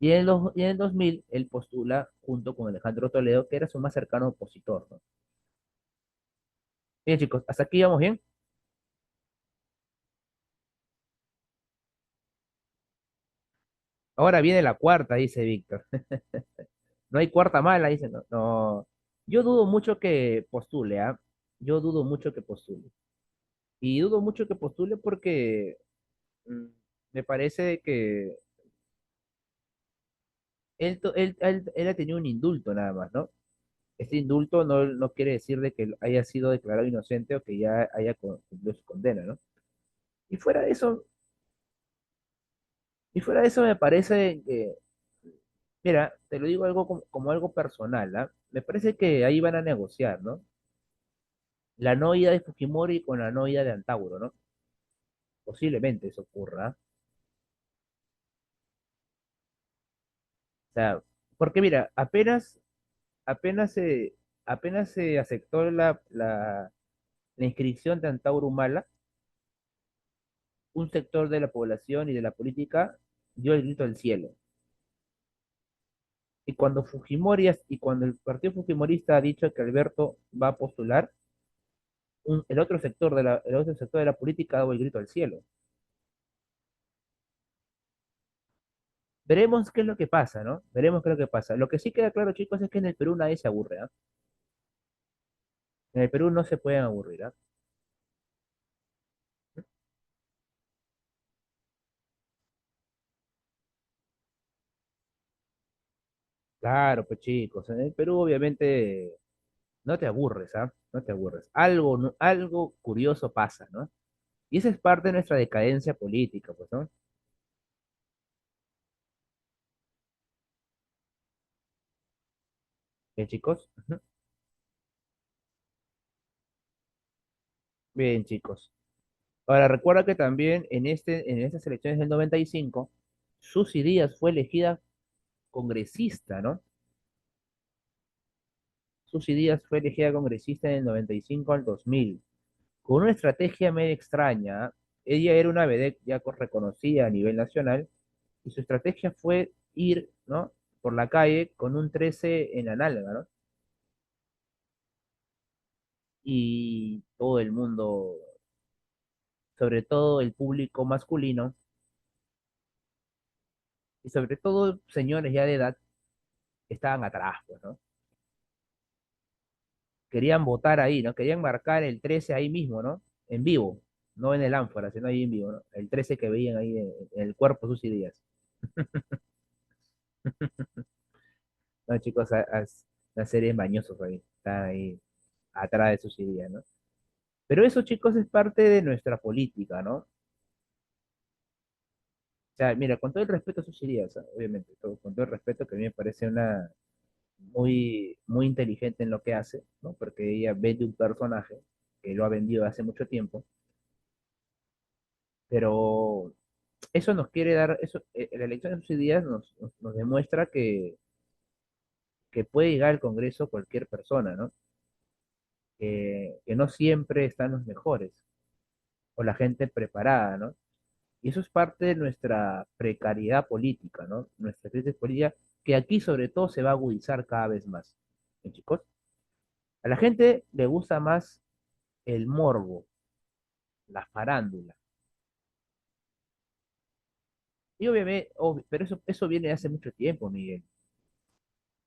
Y en el 2000, él postula junto con Alejandro Toledo, que era su más cercano opositor, ¿no? Bien, chicos, hasta aquí vamos bien. Ahora viene la cuarta, dice Víctor. No hay cuarta mala, dice. No, no. Yo dudo mucho que postule, ¿ah? Yo dudo mucho que postule. Y dudo mucho que postule porque mm, me parece que él ha tenido un indulto nada más, ¿no? Este indulto no quiere decir de que él haya sido declarado inocente o que ya haya cumplido su condena, ¿no? Y fuera de eso, y fuera de eso me parece que, mira, te lo digo algo como algo personal, ¿ah? Me parece que ahí van a negociar, ¿no? La no ida de Fujimori con la no ida de Antauro, ¿no? Posiblemente eso ocurra. O sea, porque mira, apenas se, apenas se aceptó la inscripción de Antauro Humala, un sector de la población y de la política dio el grito al cielo. Y cuando el partido Fujimorista ha dicho que Alberto va a postular, el otro sector de la política ha dado el grito al cielo. Veremos qué es lo que pasa, ¿no? Veremos qué es lo que pasa. Lo que sí queda claro, chicos, es que en el Perú nadie se aburre, ¿ah? En el Perú no se pueden aburrir, ¿ah? Claro, pues chicos, en el Perú obviamente no te aburres, ¿ah? No te aburres. Algo, algo curioso pasa, ¿no? Y esa es parte de nuestra decadencia política, pues, ¿no? Bien, chicos. Ujú. Bien, chicos. Ahora, recuerda que también en estas elecciones del 95, Susy Díaz fue elegida congresista, ¿no? Susy Díaz fue elegida congresista en el 95 al 2000, con una estrategia medio extraña. Ella era una vedette ya reconocida a nivel nacional, y su estrategia fue ir, ¿no? por la calle con un 13 en la nalga, ¿no? Y todo el mundo, sobre todo el público masculino, y sobre todo señores ya de edad, estaban atrás, pues, ¿no? Querían votar ahí, ¿no? Querían marcar el 13 ahí mismo, ¿no? En vivo, no en el ánfora, sino ahí en vivo, ¿no? El 13 que veían ahí en el cuerpo sus ideas. No, chicos, las series mañosos ahí, están ahí atrás de sus ideas, ¿no? Pero eso, chicos, es parte de nuestra política, ¿no? O sea, mira, con todo el respeto a sus ideas, ¿ah? Obviamente, con todo el respeto que a mí me parece una muy inteligente en lo que hace, ¿no? Porque ella vende un personaje que lo ha vendido hace mucho tiempo, pero eso nos quiere dar, eso, la elección de sus ideas nos demuestra que puede llegar al Congreso cualquier persona, ¿no? Que no siempre están los mejores o la gente preparada, ¿no? Y eso es parte de nuestra precariedad política, ¿no? Nuestra crisis política, que aquí sobre todo se va a agudizar cada vez más. ¿Eh, chicos? A la gente le gusta más el morbo, la farándula. Y obviamente, pero eso viene de hace mucho tiempo, Miguel.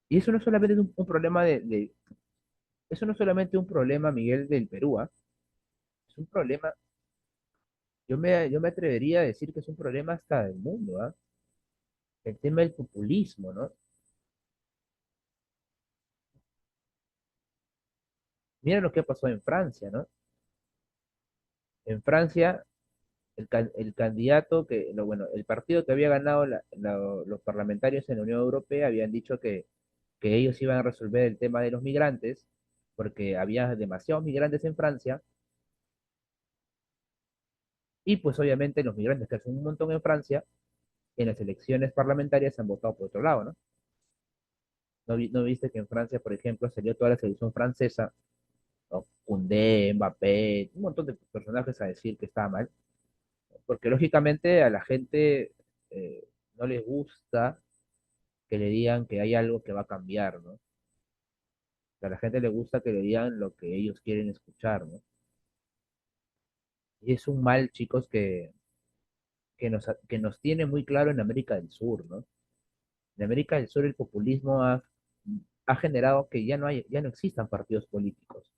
Y eso no solamente es un problema eso no es solamente un problema, Miguel, del Perú, ¿ah? Es un problema, yo me atrevería a decir que es un problema hasta del mundo, ¿ah? El tema del populismo, ¿no? Mira lo que pasó en Francia, ¿no? En Francia, el candidato bueno, el partido que había ganado los parlamentarios en la Unión Europea habían dicho que ellos iban a resolver el tema de los migrantes, porque había demasiados migrantes en Francia, y pues obviamente los migrantes que son un montón en Francia, en las elecciones parlamentarias han votado por otro lado, ¿no? ¿No viste que en Francia, por ejemplo, salió toda la selección francesa, ¿no? Koundé, Mbappé, un montón de personajes a decir que estaba mal? Porque lógicamente a la gente no les gusta que le digan que hay algo que va a cambiar, ¿no? A la gente le gusta que le digan lo que ellos quieren escuchar, ¿no? Y es un mal, chicos, que nos tiene muy claro en América del Sur, ¿no? En América del Sur el populismo ha generado que ya no existan partidos políticos,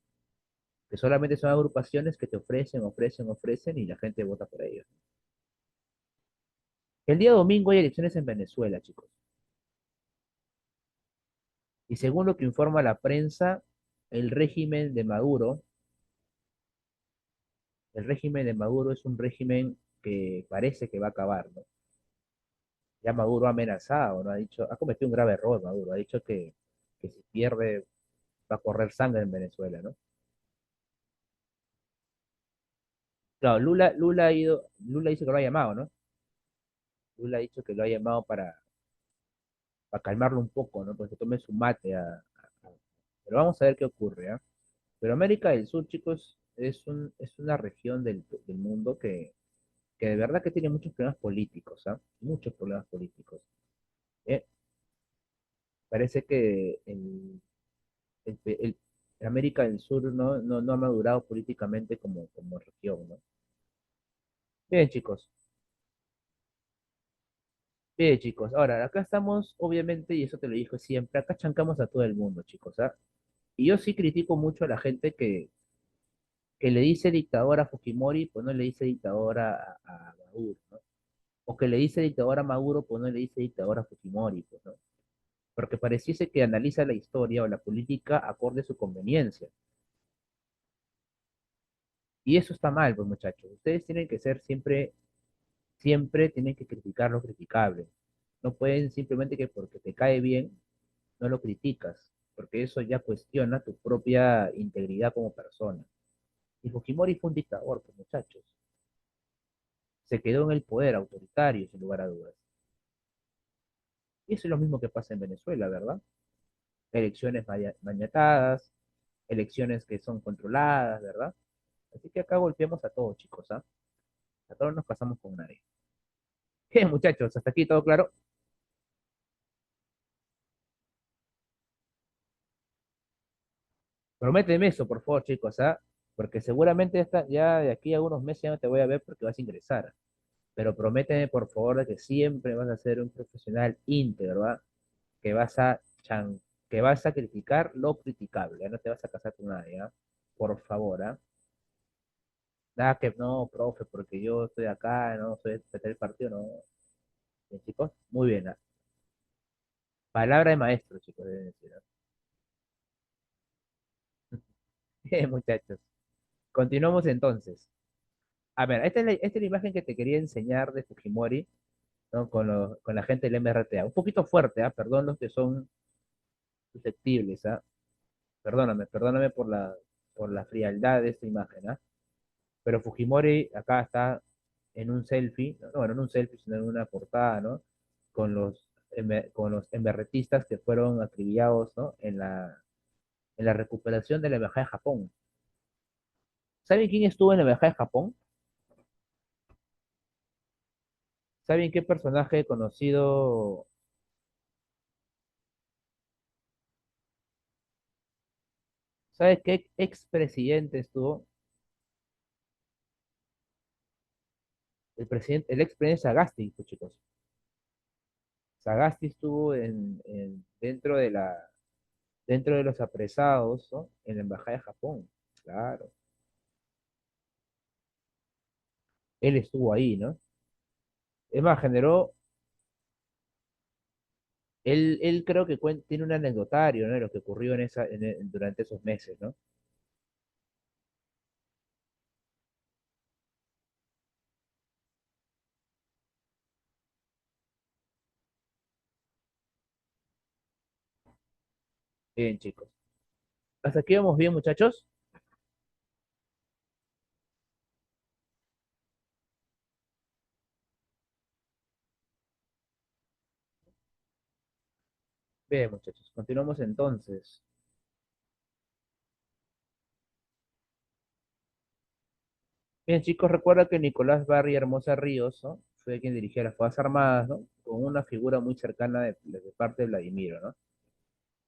que solamente son agrupaciones que te ofrecen, ofrecen, ofrecen y la gente vota por ellos. El día domingo hay elecciones en Venezuela, chicos. Y según lo que informa la prensa, el régimen de Maduro, el régimen de Maduro es un régimen que parece que va a acabar, ¿no? Ya Maduro ha amenazado, ¿no? Ha cometido un grave error Maduro, ha dicho que si pierde va a correr sangre en Venezuela, ¿no? Claro, Lula dice que lo ha llamado, ¿no? Lula ha dicho que lo ha llamado para calmarlo un poco, ¿no? Pues que tome su mate. Pero vamos a ver qué ocurre, ¿ah? Pero América del Sur, chicos, es una región del mundo que de verdad que tiene muchos problemas políticos, ¿ah? Muchos problemas políticos. ¿Eh? Parece que el- el- América del Sur no ha madurado políticamente como región, ¿no? Bien, chicos. Bien, chicos. Ahora, acá estamos, obviamente, y eso te lo dijo siempre, acá chancamos a todo el mundo, chicos, ¿ah? Y yo sí critico mucho a la gente que le dice dictador a Fujimori, pues no le dice dictador a Maduro, ¿no? O que le dice dictador a Maduro, pues no le dice dictador a Fujimori, pues, ¿no? Porque pareciese que analiza la historia o la política acorde a su conveniencia. Y eso está mal, pues muchachos. Ustedes tienen que ser siempre tienen que criticar lo criticable. No pueden simplemente que porque te cae bien, no lo criticas, porque eso ya cuestiona tu propia integridad como persona. Y Fujimori fue un dictador, pues muchachos. Se quedó en el poder autoritario, sin lugar a dudas. Y eso es lo mismo que pasa en Venezuela, ¿verdad? Elecciones maniatadas, elecciones que son controladas, ¿verdad? Así que acá golpeamos a todos, chicos, ¿ah? A todos nos pasamos con nadie. Bien, muchachos, hasta aquí todo claro. Prométeme eso, por favor, chicos, ¿ah? Porque seguramente ya de aquí a unos meses ya no te voy a ver porque vas a ingresar. Pero prométeme, por favor, de que siempre vas a ser un profesional íntegro, ¿ah? Que vas a que vas a criticar lo criticable, ¿ah? No te vas a casar con nadie, ¿ah? Por favor, ¿ah? Nada que no, profe, porque yo estoy acá, no soy del partido, no. Bien, chicos, muy bien, ¿ah? Palabra de maestro, chicos, deben decir, ¿ah? Bien, muchachos. Continuamos entonces. A ver, esta es la imagen que te quería enseñar de Fujimori, ¿no? Con la gente del MRTA. Un poquito fuerte, ¿ah? Perdón los que son susceptibles, ¿ah? Perdóname por la frialdad de esta imagen, ¿ah? Pero Fujimori acá está en un selfie, no, bueno, en un selfie, sino en una portada, ¿no? Con los emberretistas que fueron acribillados, ¿no? En la recuperación de la embajada de Japón. ¿Saben quién estuvo en la embajada de Japón? ¿Saben qué personaje conocido? ¿Sabe qué expresidente estuvo? El expresidente Sagasti, pues, chicos. Sagasti estuvo dentro de los apresados, ¿no? En la embajada de Japón. Claro. Él estuvo ahí, ¿no? Es más, él creo que tiene un anecdotario, ¿no? De lo que ocurrió durante esos meses, ¿no? Bien, chicos. Hasta aquí vamos bien, muchachos. Bien, muchachos. Continuamos entonces. Bien, chicos, recuerda que Nicolás Barry Hermosa Ríos, ¿no? Fue quien dirigía las Fuerzas Armadas, ¿no? Con una figura muy cercana de parte de Vladimiro, ¿no?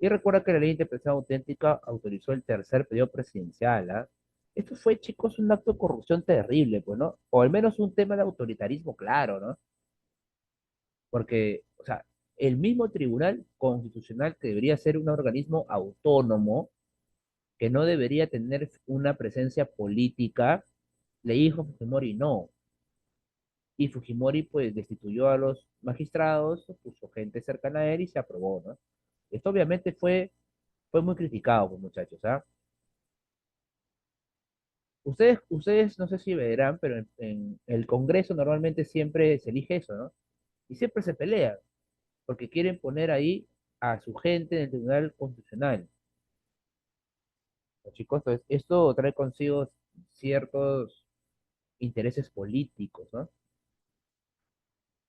Y recuerda que la ley de interpretación auténtica autorizó el tercer periodo presidencial, ¿ah? Esto fue, chicos, un acto de corrupción terrible, pues, ¿no? O al menos un tema de autoritarismo claro, ¿no? Porque, o sea, el mismo Tribunal Constitucional, que debería ser un organismo autónomo, que no debería tener una presencia política, le dijo a Fujimori no. Y Fujimori, pues, destituyó a los magistrados, puso gente cercana a él y se aprobó, ¿no? Esto obviamente fue muy criticado, pues, muchachos, ¿ah? Ustedes no sé si verán, pero en el Congreso normalmente siempre se elige eso, ¿no? Y siempre se pelean, porque quieren poner ahí a su gente en el Tribunal Constitucional. ¿No, chicos? Entonces, esto trae consigo ciertos intereses políticos, ¿no?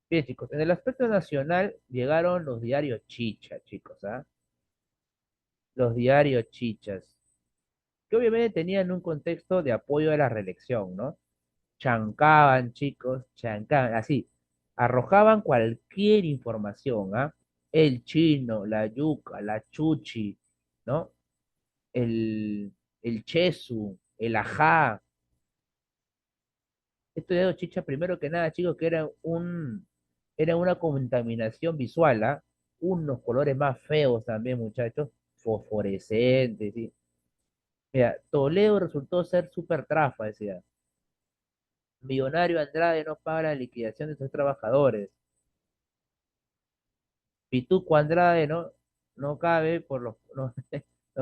Bien, chicos, en el aspecto nacional llegaron los diarios chicha, chicos, ¿ah? Los diarios chichas, que obviamente tenían un contexto de apoyo a la reelección, ¿no? Chancaban, chicos, chancaban, así, arrojaban cualquier información, ¿ah? El chino, la yuca, la chuchi, ¿no? El, el chesu, el ajá. Esto de chicha, primero que nada, chicos, que era una contaminación visual, ¿ah? Unos colores más feos también, muchachos, fosforescentes, ¿sí? Mira, Toledo resultó ser súper trafa, decía. Millonario Andrade no paga la liquidación de sus trabajadores. Pituco Andrade no cabe no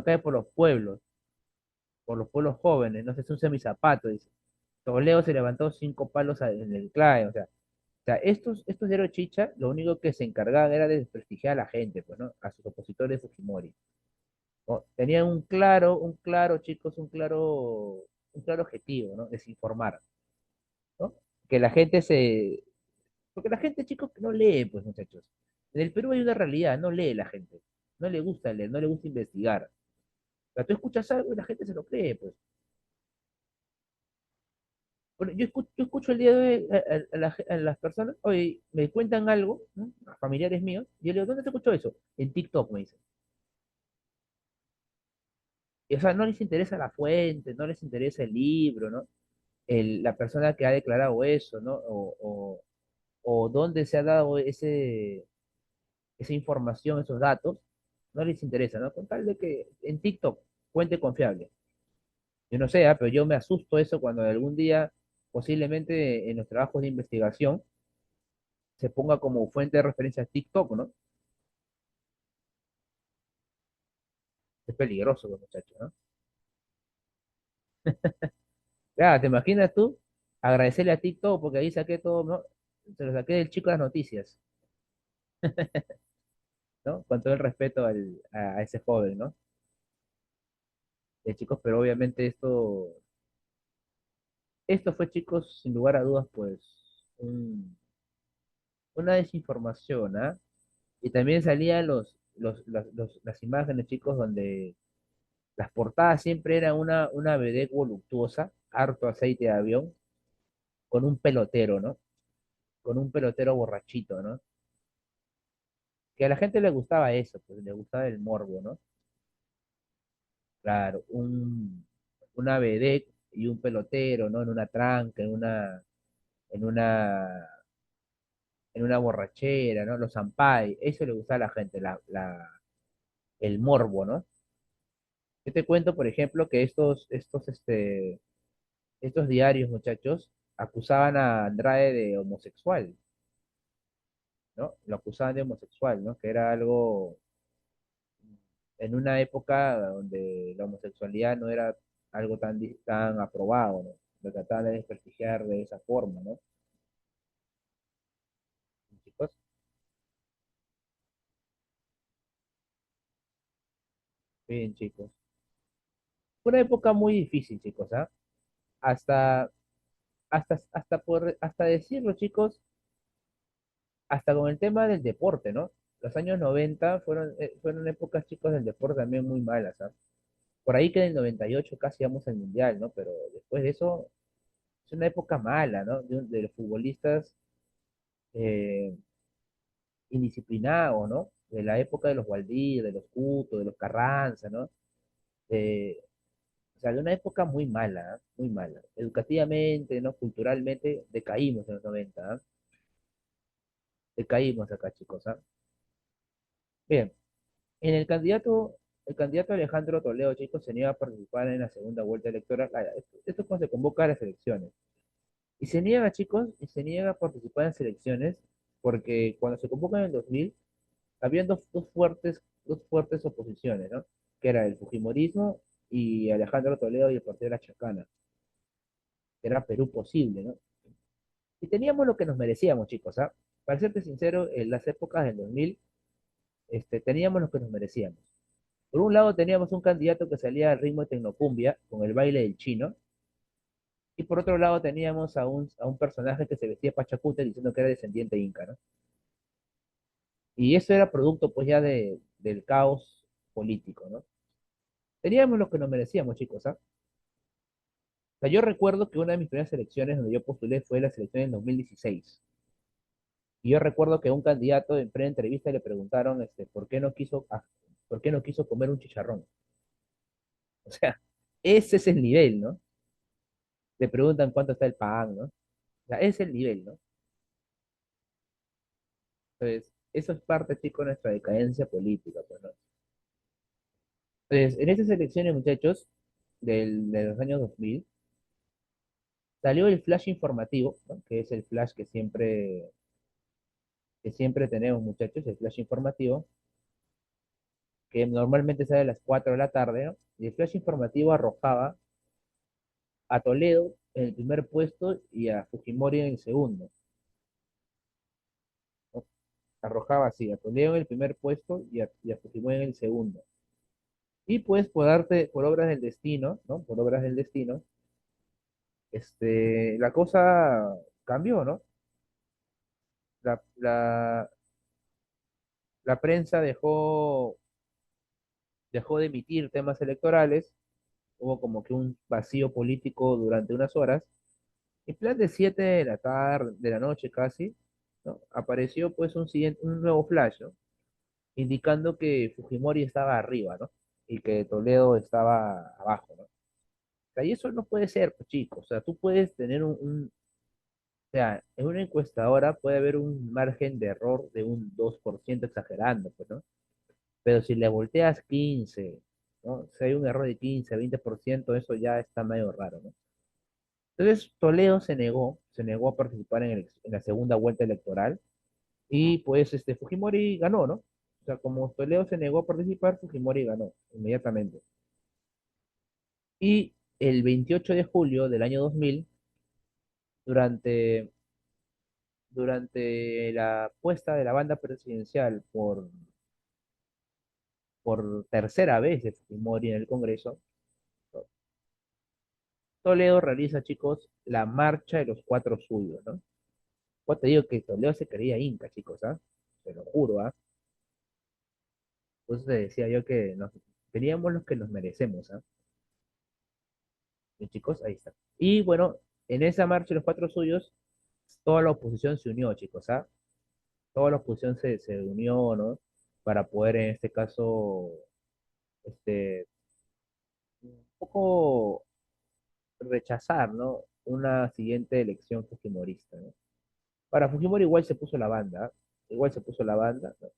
cabe por los pueblos jóvenes, no se ensucia mi zapato, dice. Toledo se levantó 5 palos en el clave, o sea, estos de Chicha, lo único que se encargaban era de desprestigiar a la gente, pues, ¿no? A sus opositores de Fujimori. ¿No? Tenían chicos, un claro objetivo, ¿no? Desinformar, ¿no? Que la gente se, porque la gente, chicos, no lee, pues, muchachos. En el Perú hay una realidad, no lee la gente. No le gusta leer, no le gusta investigar. O sea, tú escuchas algo y la gente se lo cree, pues. Bueno, yo escucho el día de hoy a las personas, oye, me cuentan algo, ¿no? A familiares míos, y yo le digo, ¿dónde te escuchó eso? En TikTok, me dicen. Y, o sea, no les interesa la fuente, no les interesa el libro, ¿no? La persona que ha declarado eso, ¿no? O dónde se ha dado esa información, esos datos, no les interesa, ¿no? Con tal de que en TikTok, fuente confiable. Yo no sé, pero yo me asusto eso cuando algún día, posiblemente en los trabajos de investigación, se ponga como fuente de referencia TikTok, ¿no? Es peligroso, los muchachos, ¿no? Ya, ¿te imaginas tú? Agradecerle a TikTok porque ahí saqué todo, ¿no? Se lo saqué del chico de las noticias, ¿no? Con todo el respeto a ese joven, ¿no? Chicos, pero obviamente esto fue, chicos, sin lugar a dudas, pues, una desinformación, ¿ah? Y también salían las imágenes, chicos, donde las portadas siempre eran una vedette voluptuosa, harto aceite de avión, con un pelotero, ¿no? Con un pelotero borrachito, ¿no? Que a la gente le gustaba eso, pues le gustaba el morbo, ¿no? Claro, una vedette y un pelotero, ¿no? En una tranca, en una, en una borrachera, ¿no? Los zampay, eso le gustaba a la gente, el morbo, ¿no? Yo te cuento, por ejemplo, que estos diarios, muchachos, acusaban a Andrade de homosexual, ¿no? Lo acusaban de homosexual, ¿no? Que era algo en una época donde la homosexualidad no era algo tan aprobado, ¿no? Lo trataban de desprestigiar de esa forma, ¿no? Chicos, bien, chicos. Fue una época muy difícil, chicos, ¿ah? Hasta, hasta decirlo, chicos, hasta con el tema del deporte, ¿no? Los años 90 fueron épocas, chicos, del deporte también muy malas, ¿ah? Por ahí que en el 98 casi vamos al mundial, ¿no? Pero después de eso es una época mala, ¿no? De los futbolistas eh, indisciplinados, ¿no? De la época de los Valdí, de los Cuto, de los Carranza, ¿no? De, o sea, de una época muy mala, ¿ah? Muy mala. Educativamente, ¿no? Culturalmente, decaímos en los 90, ¿ah? Decaímos acá, chicos, ¿ah? Bien, en el candidato Alejandro Toledo, chicos, se niega a participar en la segunda vuelta electoral. Esto es cuando se convoca a las elecciones. Y se niega, chicos, y se niega a participar en selecciones porque cuando se convocan en el 2000, habían dos fuertes oposiciones, ¿no? Que era el Fujimorismo y Alejandro Toledo y el Partido de la Chacana, que era Perú posible, ¿no? Y teníamos lo que nos merecíamos, chicos, ¿ah? Para serte sincero, en las épocas del 2000, teníamos lo que nos merecíamos. Por un lado teníamos un candidato que salía al ritmo de Tecnocumbia, con el baile del chino, y por otro lado teníamos a un personaje que se vestía pachacuta diciendo que era descendiente inca, ¿no? Y eso era producto pues ya del caos político, ¿no? Teníamos lo que nos merecíamos, chicos, ¿ah? O sea, yo recuerdo que una de mis primeras elecciones donde yo postulé fue la selección en 2016. Y yo recuerdo que a un candidato en plena entrevista le preguntaron por qué no quiso comer un chicharrón. O sea, ese es el nivel, ¿no? Le preguntan cuánto está el pan, ¿no? O sea, ese es el nivel, ¿no? Entonces, eso es parte, chicos, de nuestra decadencia política, pues, ¿no? Entonces, en estas elecciones, muchachos, de los años 2000, salió el flash informativo, ¿no? Que es el flash que siempre tenemos, muchachos, el flash informativo, que normalmente sale a las 4 de la tarde, ¿no? Y el flash informativo arrojaba a Toledo en el primer puesto y a Fujimori en el segundo, ¿no? Arrojaba así, a Toledo en el primer puesto y a Fujimori en el segundo. Y pues por obras del destino, ¿no? Por obras del destino, la cosa cambió, ¿no? La, la, la prensa dejó de emitir temas electorales, hubo como que un vacío político durante unas horas. En plan de 7 de la tarde, de la noche casi, ¿no? Apareció pues un nuevo flash, ¿no? Indicando que Fujimori estaba arriba, ¿no? y que Toledo estaba abajo, ¿no? O sea, y eso no puede ser, pues, chicos. O sea, tú puedes tener o sea, en una encuestadora puede haber un margen de error de un 2% exagerando, pues, ¿no? Pero si le volteas 15, ¿no? Si hay un error de 15, 20%, eso ya está medio raro, ¿no? Entonces, Toledo se negó a participar en la segunda vuelta electoral y pues Fujimori ganó, ¿no? O sea, como Toledo se negó a participar, Fujimori ganó inmediatamente. Y el 28 de julio del año 2000, durante, durante la puesta de la banda presidencial por tercera vez de Fujimori en el Congreso, Toledo realiza, chicos, la marcha de los cuatro suyos, ¿no? Pues te digo que Toledo se creía inca, chicos, ¿ah? Te lo juro, ¿ah? Entonces te decía yo que teníamos los que nos merecemos, ¿ah? Y chicos, ahí está. Y bueno, en esa marcha de los cuatro suyos, toda la oposición se unió, chicos, ¿ah? Toda la oposición se unió, ¿no? Para poder, en este caso, este, un poco rechazar, ¿no? Una siguiente elección fujimorista, ¿no? Para Fujimori igual se puso la banda, ¿ah? Igual se puso la banda, ¿no?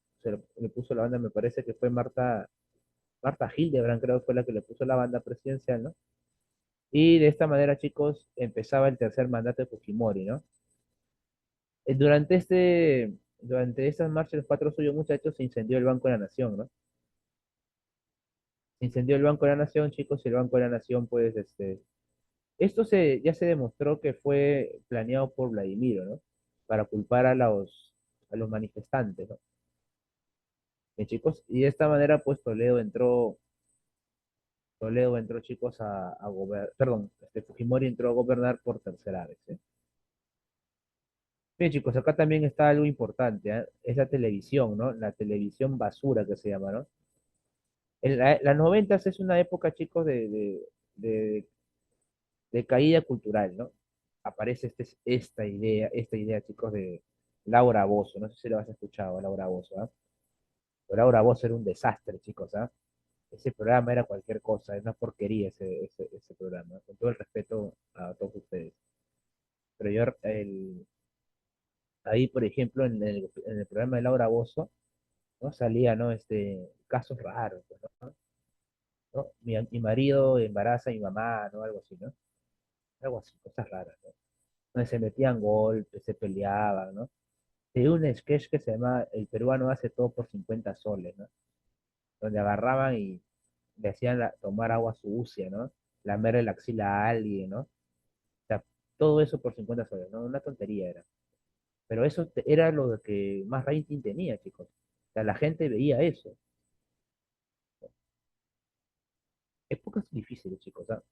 Le puso la banda, me parece que fue Marta Hildebrand, creo que fue la que le puso la banda presidencial, ¿no? Y de esta manera, chicos, empezaba el tercer mandato de Fujimori, ¿no? Durante durante estas marchas, los cuatro suyos muchachos, se incendió el Banco de la Nación, ¿no? Se incendió el Banco de la Nación, chicos, y el Banco de la Nación, pues, esto ya se demostró que fue planeado por Vladimiro, ¿no? Para culpar a los manifestantes, ¿no? Chicos, y de esta manera, pues, Toledo entró, chicos, a gobernar, perdón, Fujimori entró a gobernar por tercera vez, ¿eh? Bien, chicos, acá también está algo importante, ¿eh? Es la televisión, ¿no? La televisión basura que se llama, ¿no? Las noventas es una época, chicos, de, de caída cultural, ¿no? Aparece esta idea, chicos, de Laura Bozzo. No sé si lo has escuchado, Laura Bozzo, ¿ah? Pero Laura Bozzo era un desastre, chicos, ¿ah? Ese programa era cualquier cosa, es una porquería ese programa, ¿no? Con todo el respeto a todos ustedes. Pero ahí, por ejemplo, en el programa de Laura Bozzo, ¿no? Salía, ¿no? Casos raros, pues, ¿no? Mi marido embaraza a mi mamá, ¿no? Algo así, ¿no? Algo así, cosas raras, ¿no? Donde se metían golpes, se peleaban, ¿no? Hay un sketch que se llama El peruano hace todo por 50 soles, ¿no? Donde agarraban y le hacían tomar agua sucia, ¿no? Lamerle la axila a alguien, ¿no? O sea, todo eso por 50 soles, ¿no? Una tontería era. Pero eso era lo que más rating tenía, chicos. O sea, la gente veía eso. Épocas difíciles, chicos, ¿ah?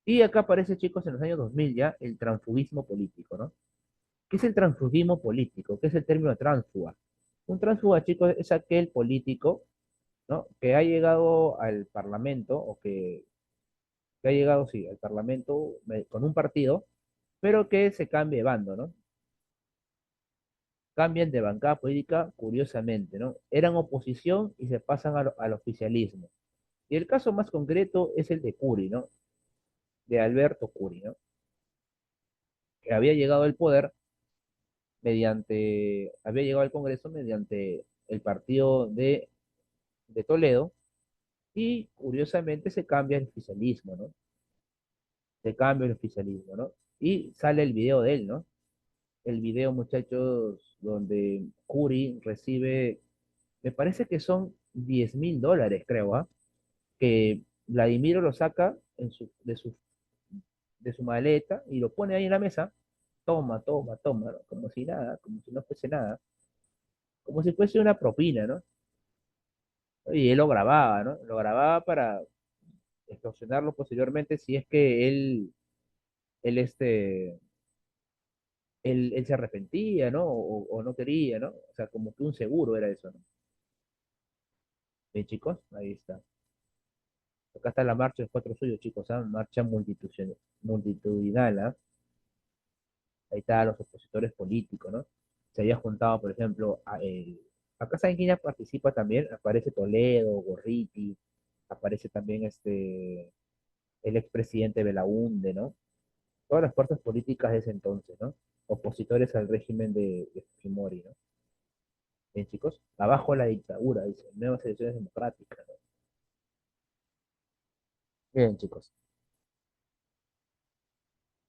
Y acá aparece, chicos, en los años 2000 ya, el transfugismo político, ¿no? ¿Qué es el transfugismo político? ¿Qué es el término tránsfuga? Un tránsfuga, chicos, es aquel político, ¿no? Que ha llegado al Parlamento, o que ha llegado, sí, al Parlamento con un partido, pero que se cambia de bando, ¿no? Cambian de bancada política, curiosamente, ¿no? Eran oposición y se pasan al oficialismo. Y el caso más concreto es el de Curi, ¿no? De Alberto Curi, ¿no? Que había llegado al Congreso mediante el partido de Toledo, y curiosamente se cambia el oficialismo, ¿no? Se cambia el oficialismo, ¿no? Y sale el video de él, ¿no? El video, muchachos, donde Curi recibe, me parece que son $10.000, creo, ¿ah? Que Vladimiro lo saca de su maleta y lo pone ahí en la mesa. Toma, toma, toma, ¿no? Como si nada, como si no fuese nada, como si fuese una propina, ¿no? Y él lo grababa, ¿no? Lo grababa para extorsionarlo posteriormente si es que él, él se arrepentía, ¿no? O no quería, ¿no? O sea, como que un seguro era eso, ¿no? Bien, chicos, ahí está. Acá está la marcha de los cuatro suyos, chicos, ¿ah? Marcha multitudinal, ¿ah? Ahí están los opositores políticos, ¿no? Se había juntado, por ejemplo, Acá saben quién ya participa también, aparece Toledo, Gorriti, aparece también el expresidente Belaúnde, ¿no? Todas las fuerzas políticas de ese entonces, ¿no? Opositores al régimen de Fujimori, ¿no? Bien, chicos, abajo la dictadura, dice, nuevas elecciones democráticas, ¿no? Bien, chicos.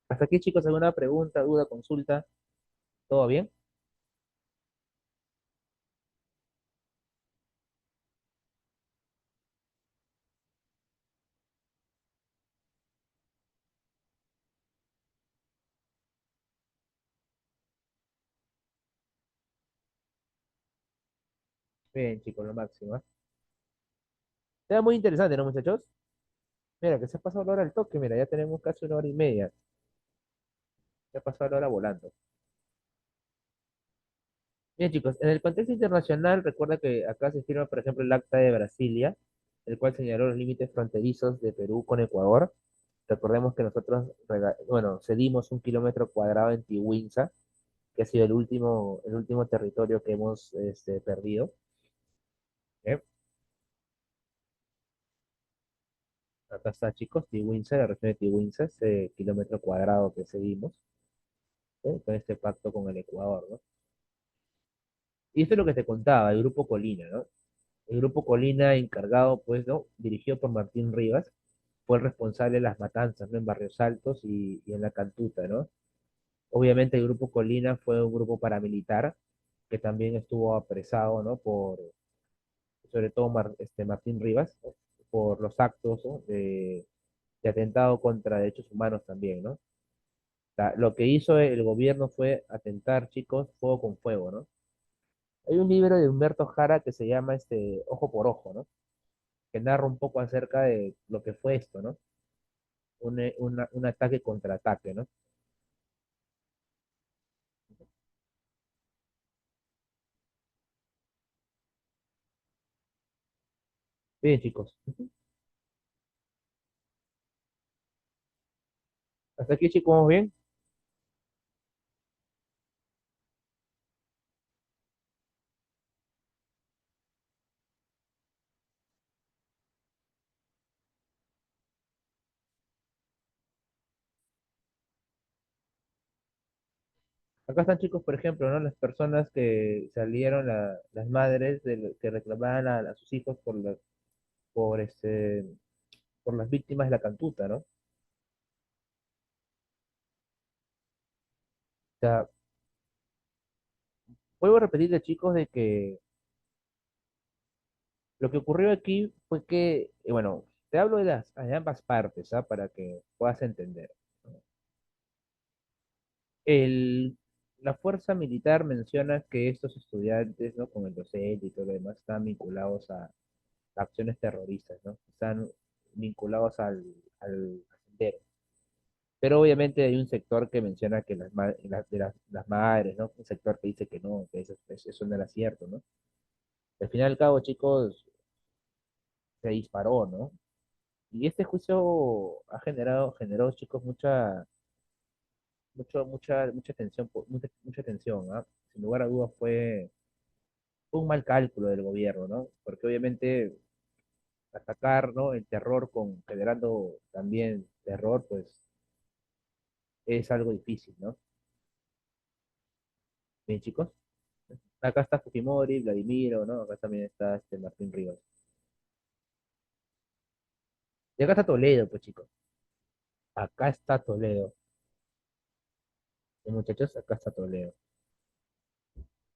Hasta aquí, chicos, alguna pregunta, duda, consulta, ¿todo bien? Bien, chicos, lo máximo, ¿eh? Está muy interesante, ¿no, muchachos? Mira, que se ha pasado la hora del toque, mira, ya tenemos casi una hora y media, se ha pasado la hora volando. Bien, chicos, en el contexto internacional, recuerda que acá se firma, por ejemplo, el Acta de Brasilia, el cual señaló los límites fronterizos de Perú con Ecuador. Recordemos que nosotros, bueno, cedimos 1 kilómetro cuadrado en Tihuinza, que ha sido el último territorio que hemos perdido. ¿Eh? Acá está, chicos, Tihuinza, la región de Tihuinza, ese kilómetro cuadrado que cedimos, con este pacto con el Ecuador, ¿no? Y esto es lo que te contaba, el Grupo Colina, ¿no? El Grupo Colina encargado, pues, ¿no? Dirigido por Martín Rivas, fue el responsable de las matanzas, ¿no? En Barrios Altos y en la Cantuta, ¿no? Obviamente el Grupo Colina fue un grupo paramilitar que también estuvo apresado, ¿no? Sobre todo Martín Rivas, ¿no? Por los actos, ¿no? de atentado contra derechos humanos también, ¿no? Lo que hizo el gobierno fue atentar, chicos, fuego con fuego, ¿no? Hay un libro de Humberto Jara que se llama Ojo por Ojo, ¿no? Que narra un poco acerca de lo que fue esto, ¿no? Un ataque contra ataque, ¿no? Bien, chicos. Hasta aquí, chicos, ¿vamos bien? Acá están, chicos, por ejemplo, ¿no? Las personas que salieron, las madres que reclamaban a sus hijos por, este, por las víctimas de la cantuta, ¿no? O sea, vuelvo a repetirle, chicos, de que lo que ocurrió aquí fue que, bueno, te hablo de ambas partes, ¿ah? Para que puedas entender, ¿no? El, la fuerza militar menciona que estos estudiantes, ¿no? Con el docente y todo lo demás, están vinculados a acciones terroristas, ¿no? Están vinculados al sendero. Pero obviamente hay un sector que menciona que las madres, ¿no? Un sector que dice que no, que eso no era cierto, ¿no? Al final y al cabo, chicos, se disparó, ¿no? Y este juicio generó, chicos, mucha tensión, mucha tensión, ¿ah? Sin lugar a dudas fue un mal cálculo del gobierno, ¿no? Porque obviamente atacar, ¿no? El terror generando también terror, pues es algo difícil, ¿no? Bien, chicos. Acá está Fujimori, Vladimiro, ¿no? Acá también está Martín Rivas. Y acá está Toledo, pues, chicos. Acá está Toledo. Y muchachos, acá está Toledo.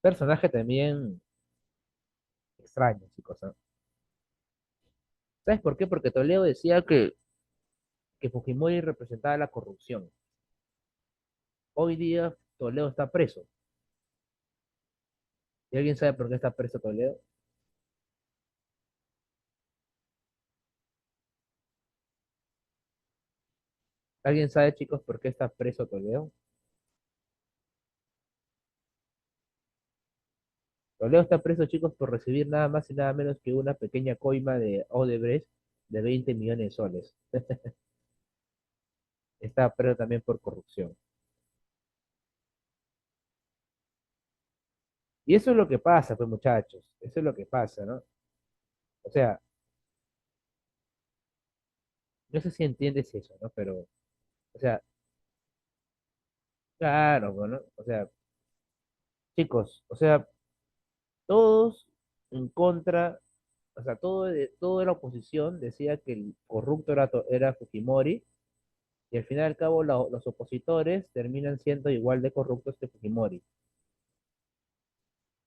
Personaje también extraño, chicos, ¿no? ¿Sabes por qué? Porque Toledo decía que Fujimori representaba la corrupción. Hoy día Toledo está preso. ¿Y alguien sabe por qué está preso Toledo? ¿Alguien sabe, chicos, por qué está preso Toledo? Toledo está preso, chicos, por recibir nada más y nada menos que una pequeña coima de Odebrecht de 20 millones de soles. Está preso también por corrupción. Y eso es lo que pasa, pues muchachos, eso es lo que pasa, ¿no? O sea, no sé si entiendes eso, ¿no? Pero, o sea, claro, bueno, o sea, chicos, o sea, todos en contra, o sea, toda la oposición decía que el corrupto era Fujimori, y al final y al cabo los opositores terminan siendo igual de corruptos que Fujimori.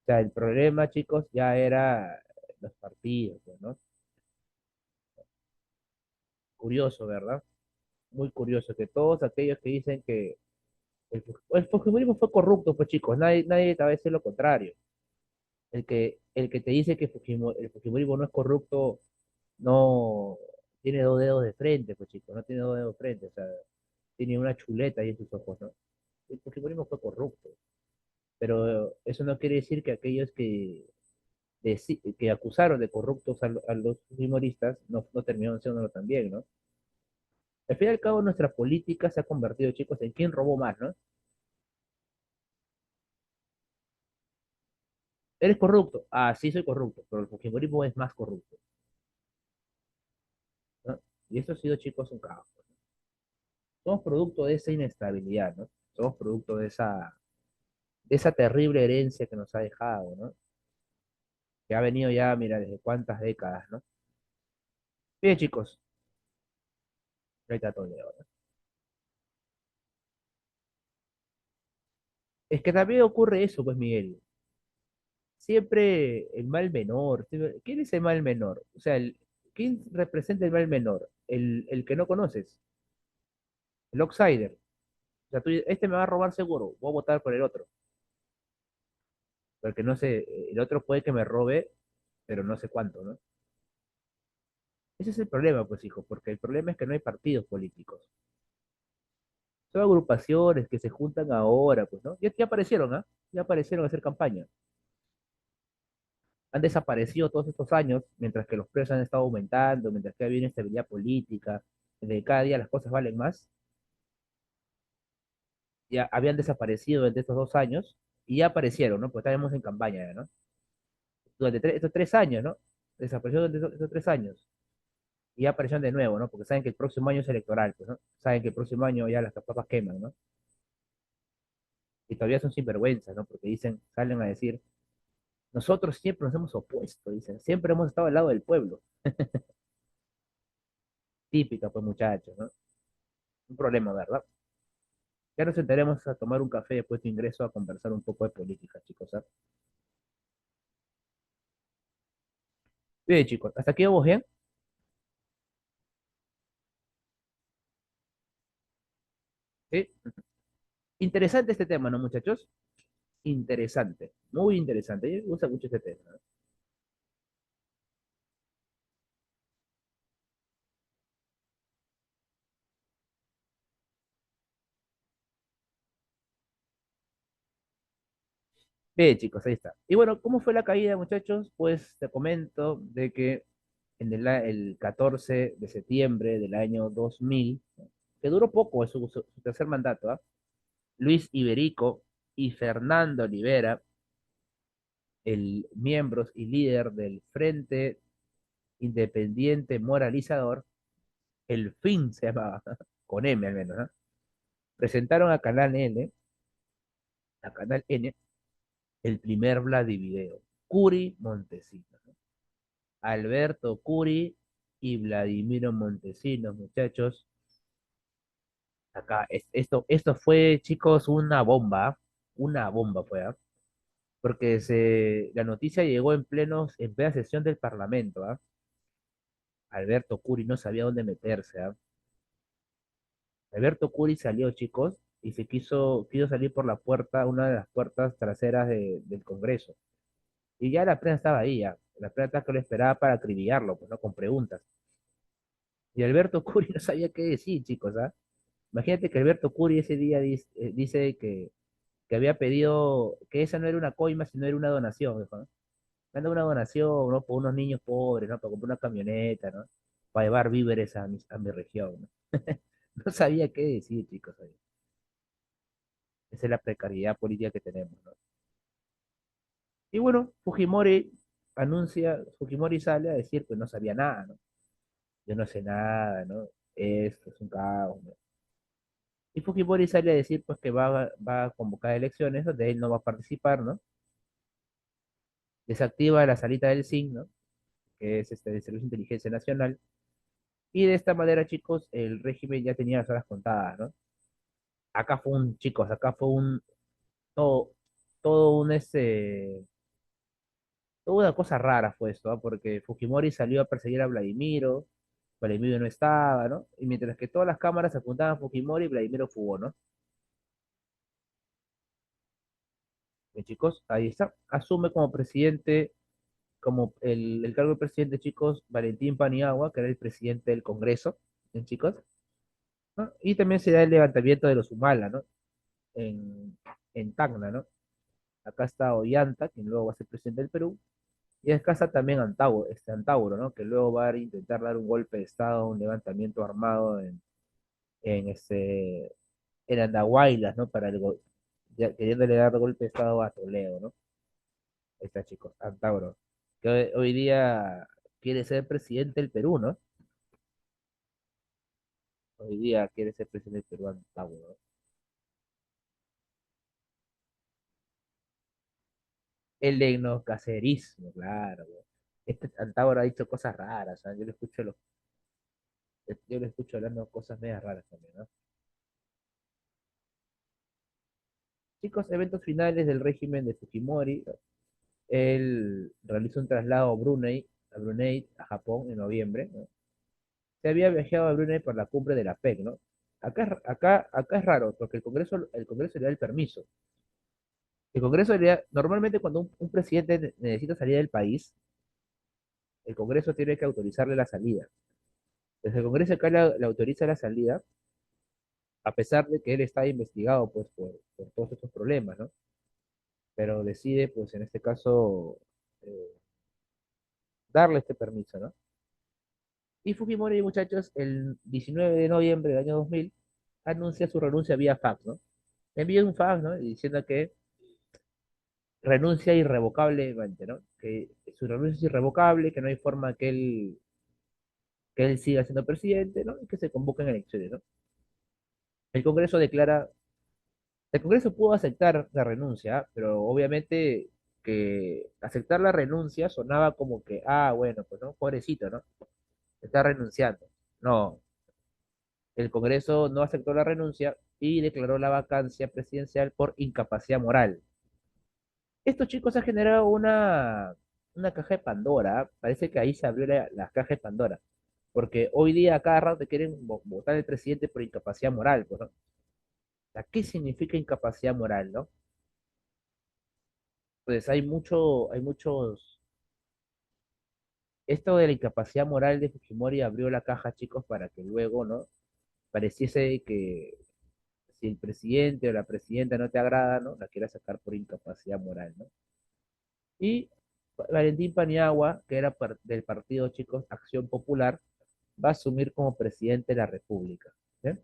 O sea, el problema, chicos, ya era los partidos, pues, ¿no? Curioso, ¿verdad? Muy curioso que todos aquellos que dicen que el Fujimorismo fue corrupto, pues chicos, nadie te va a decir lo contrario. El que te dice que el Fujimorismo no es corrupto, no tiene dos dedos de frente, pues chicos, no tiene dos dedos de frente, o sea, tiene una chuleta ahí en sus ojos, ¿no? El Fujimorismo fue corrupto, pero eso no quiere decir que aquellos que acusaron de corruptos a los Fujimoristas no terminaron siendo también, ¿no? Al fin y al cabo, nuestra política se ha convertido, chicos, en quién robó más, ¿no? ¿Eres corrupto? Ah, sí, soy corrupto, pero el Fujimorismo es más corrupto, ¿no? Y eso ha sido, chicos, un caos. Somos producto de esa inestabilidad, ¿no? Somos producto de esa terrible herencia que nos ha dejado, ¿no? Que ha venido ya, mira, desde cuántas décadas, ¿no? Bien, chicos, ahí está todo, ¿no? Es que también ocurre eso, pues, Miguel. Siempre el mal menor. ¿Quién es el mal menor? O sea, ¿quién representa el mal menor? El que no conoces, el outsider. O sea, este me va a robar seguro, voy a votar por el otro. Porque no sé, el otro puede que me robe, pero no sé cuánto, ¿no? Ese es el problema, pues, hijo, porque el problema es que no hay partidos políticos. Son agrupaciones que se juntan ahora, pues, ¿no? Ya aparecieron, ¿ah? Ya aparecieron a hacer campaña. Han desaparecido todos estos años, mientras que los precios han estado aumentando, mientras que había inestabilidad política, de cada día las cosas valen más. Ya habían desaparecido durante estos 2 años y ya aparecieron, ¿no? Pues estábamos en campaña, ya, ¿no? Durante estos 3 años, ¿no? Desapareció durante estos 3 años y ya aparecieron de nuevo, ¿no? Porque saben que el próximo año es electoral, pues, ¿no? Saben que el próximo año ya las papas queman, ¿no? Y todavía son sinvergüenzas, ¿no? Porque dicen, salen a decir, nosotros siempre nos hemos opuesto, dicen, siempre hemos estado al lado del pueblo. Típica, pues, muchachos, ¿no? Un problema, ¿verdad? Ya nos sentaremos a tomar un café después de ingreso a conversar un poco de política, chicos, ¿ah? Bien, chicos, hasta aquí vamos bien. ¿Sí? Interesante este tema, ¿no, muchachos? Interesante, muy interesante. A mí me gusta mucho este tema, ¿no? Bien, chicos, ahí está. Y bueno, ¿cómo fue la caída, muchachos? Pues te comento de que en el 14 de septiembre del año 2000, ¿no? Que duró poco, es su tercer mandato, ¿ah? Luis Iberico y Fernando Olivera, el miembros y líder del Frente Independiente Moralizador, el FIN se llamaba, con M al menos, ¿no? Presentaron a Canal N, el primer Vladivideo, Curi Montesinos, ¿no? Alberto Curi y Vladimiro Montesinos, muchachos. Acá, esto fue, chicos, una bomba fue, ¿ah? Porque la noticia llegó en plena sesión del Parlamento, ¿ah? Alberto Curi no sabía dónde meterse, ¿ah? Alberto Curi salió, chicos, y quiso salir por la puerta, una de las puertas traseras del Congreso. Y ya la prensa estaba ahí, ya. La prensa que lo esperaba para acribillarlo, pues, ¿no? Con preguntas. Y Alberto Curi no sabía qué decir, chicos, ¿ah? Imagínate que Alberto Curi ese día dice que había pedido, que esa no era una coima, sino era una donación, dijo, ¿no? Manda una donación, ¿no? Por unos niños pobres, ¿no? Para comprar una camioneta, ¿no? Para llevar víveres a mi región, ¿no? No sabía qué decir, chicos. Esa es la precariedad política que tenemos, ¿no? Y bueno, Fujimori sale a decir que no sabía nada, ¿no? Yo no sé nada, ¿no? Esto es un caos, ¿no? Y Fujimori sale a decir pues que va a convocar elecciones donde él no va a participar, ¿no? Desactiva la salita del SIN, ¿no? Que es el Servicio de Inteligencia Nacional. Y de esta manera, chicos, el régimen ya tenía las horas contadas, ¿no? Acá fue un, todo, todo un, toda una cosa rara fue esto, ¿ah? Porque Fujimori salió a perseguir a Vladimiro, Vladimiro no estaba, ¿no? Y mientras que todas las cámaras apuntaban a Fujimori, Vladimiro fugó, ¿no? Bien, chicos, ahí está. Asume como presidente, como el cargo de presidente, chicos, Valentín Paniagua, que era el presidente del Congreso, bien, chicos, ¿no? Y también se da el levantamiento de los Humala, ¿no? En, en Tacna, ¿no? Acá está Ollanta, quien luego va a ser presidente del Perú. Y acá está también Antauro, ¿no? Que luego va a intentar dar un golpe de Estado, un levantamiento armado en, este, en Andahuaylas, ¿no? Queriéndole dar golpe de Estado a Toledo, ¿no? Ahí está, chicos, Antauro. Que hoy día quiere ser presidente del Perú, ¿no? Hoy día quiere ser presidente del Perú, Antauro, ¿no? El etnocacerismo, claro, güey. Este Antauro ha dicho cosas raras, ¿sabes? Yo lo escucho hablando cosas medias raras también, ¿no? Chicos, eventos finales del régimen de Fujimori. Él realizó un traslado a Brunei, a Japón, en noviembre, ¿no? Se había viajado a Brunei por la cumbre de la PEC, ¿no? Acá es raro, porque el Congreso le da el permiso. El Congreso le da, normalmente cuando un presidente necesita salir del país, el Congreso tiene que autorizarle la salida. Desde el Congreso acá le autoriza la salida, a pesar de que él está investigado, pues, por todos estos problemas, ¿no? Pero decide, pues, en este caso, eh, darle este permiso, ¿no? Y Fujimori, muchachos, el 19 de noviembre del año 2000, anuncia su renuncia vía fax, ¿no? Envía un fax, ¿no? Diciendo que renuncia irrevocablemente, ¿no? Que su renuncia es irrevocable, que no hay forma que él siga siendo presidente, ¿no? Y que se convoquen elecciones, ¿no? El Congreso declara, el Congreso pudo aceptar la renuncia, ¿ah? Pero obviamente que aceptar la renuncia sonaba como que, ah, bueno, pues no, pobrecito, ¿no? Está renunciando. No, el Congreso no aceptó la renuncia y declaró la vacancia presidencial por incapacidad moral. Esto, chicos, ha generado una caja de Pandora. ¿Ah? Parece que ahí se abrió la caja de Pandora. Porque hoy día a cada rato te quieren votar el presidente por incapacidad moral, pues, ¿no? O sea, ¿qué significa incapacidad moral, no? Pues hay muchos. Esto de la incapacidad moral de Fujimori abrió la caja, chicos, para que luego, ¿no? Pareciese que si el presidente o la presidenta no te agrada, ¿no? La quieras sacar por incapacidad moral, ¿no? Y Valentín Paniagua, que era del partido, chicos, Acción Popular, va a asumir como presidente de la República. ¿Bien?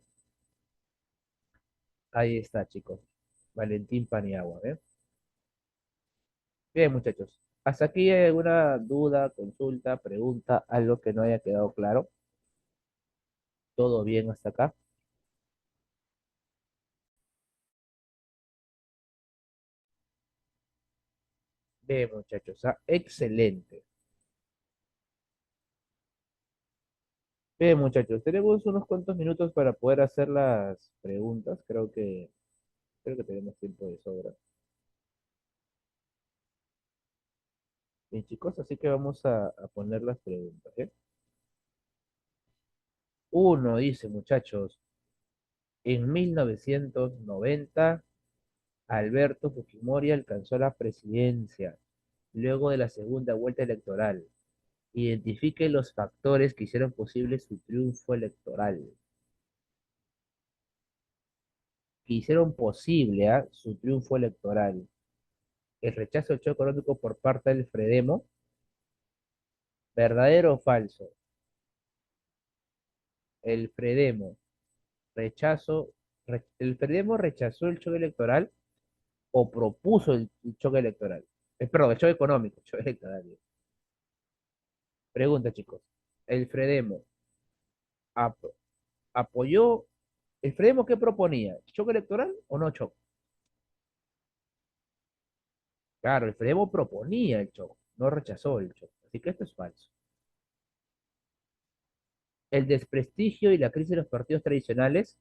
Ahí está, chicos. Valentín Paniagua. ¿Bien? Bien, muchachos. ¿Hasta aquí hay alguna duda, consulta, pregunta, algo que no haya quedado claro? ¿Todo bien hasta acá? Bien, muchachos. Excelente. Bien, muchachos. Tenemos unos cuantos minutos para poder hacer las preguntas. Creo que tenemos tiempo de sobra. Bien, chicos, así que vamos a poner las preguntas. ¿Eh? Uno dice, muchachos, en 1990, Alberto Fujimori alcanzó la presidencia luego de la segunda vuelta electoral. Identifique los factores que hicieron posible su triunfo electoral. Que hicieron posible, ¿ah? Su triunfo electoral. El rechazo al choque económico por parte del Fredemo, ¿verdadero o falso? El Fredemo el Fredemo rechazó el choque electoral o propuso el choque electoral. Perdón, el shock económico, shock electoral. Pregunta, chicos. ¿El Fredemo ap- apoyó, el Fredemo qué proponía? ¿Shock electoral o no shock? Claro, el Fredemo proponía el shock, no rechazó el shock. Así que esto es falso. El desprestigio y la crisis de los partidos tradicionales,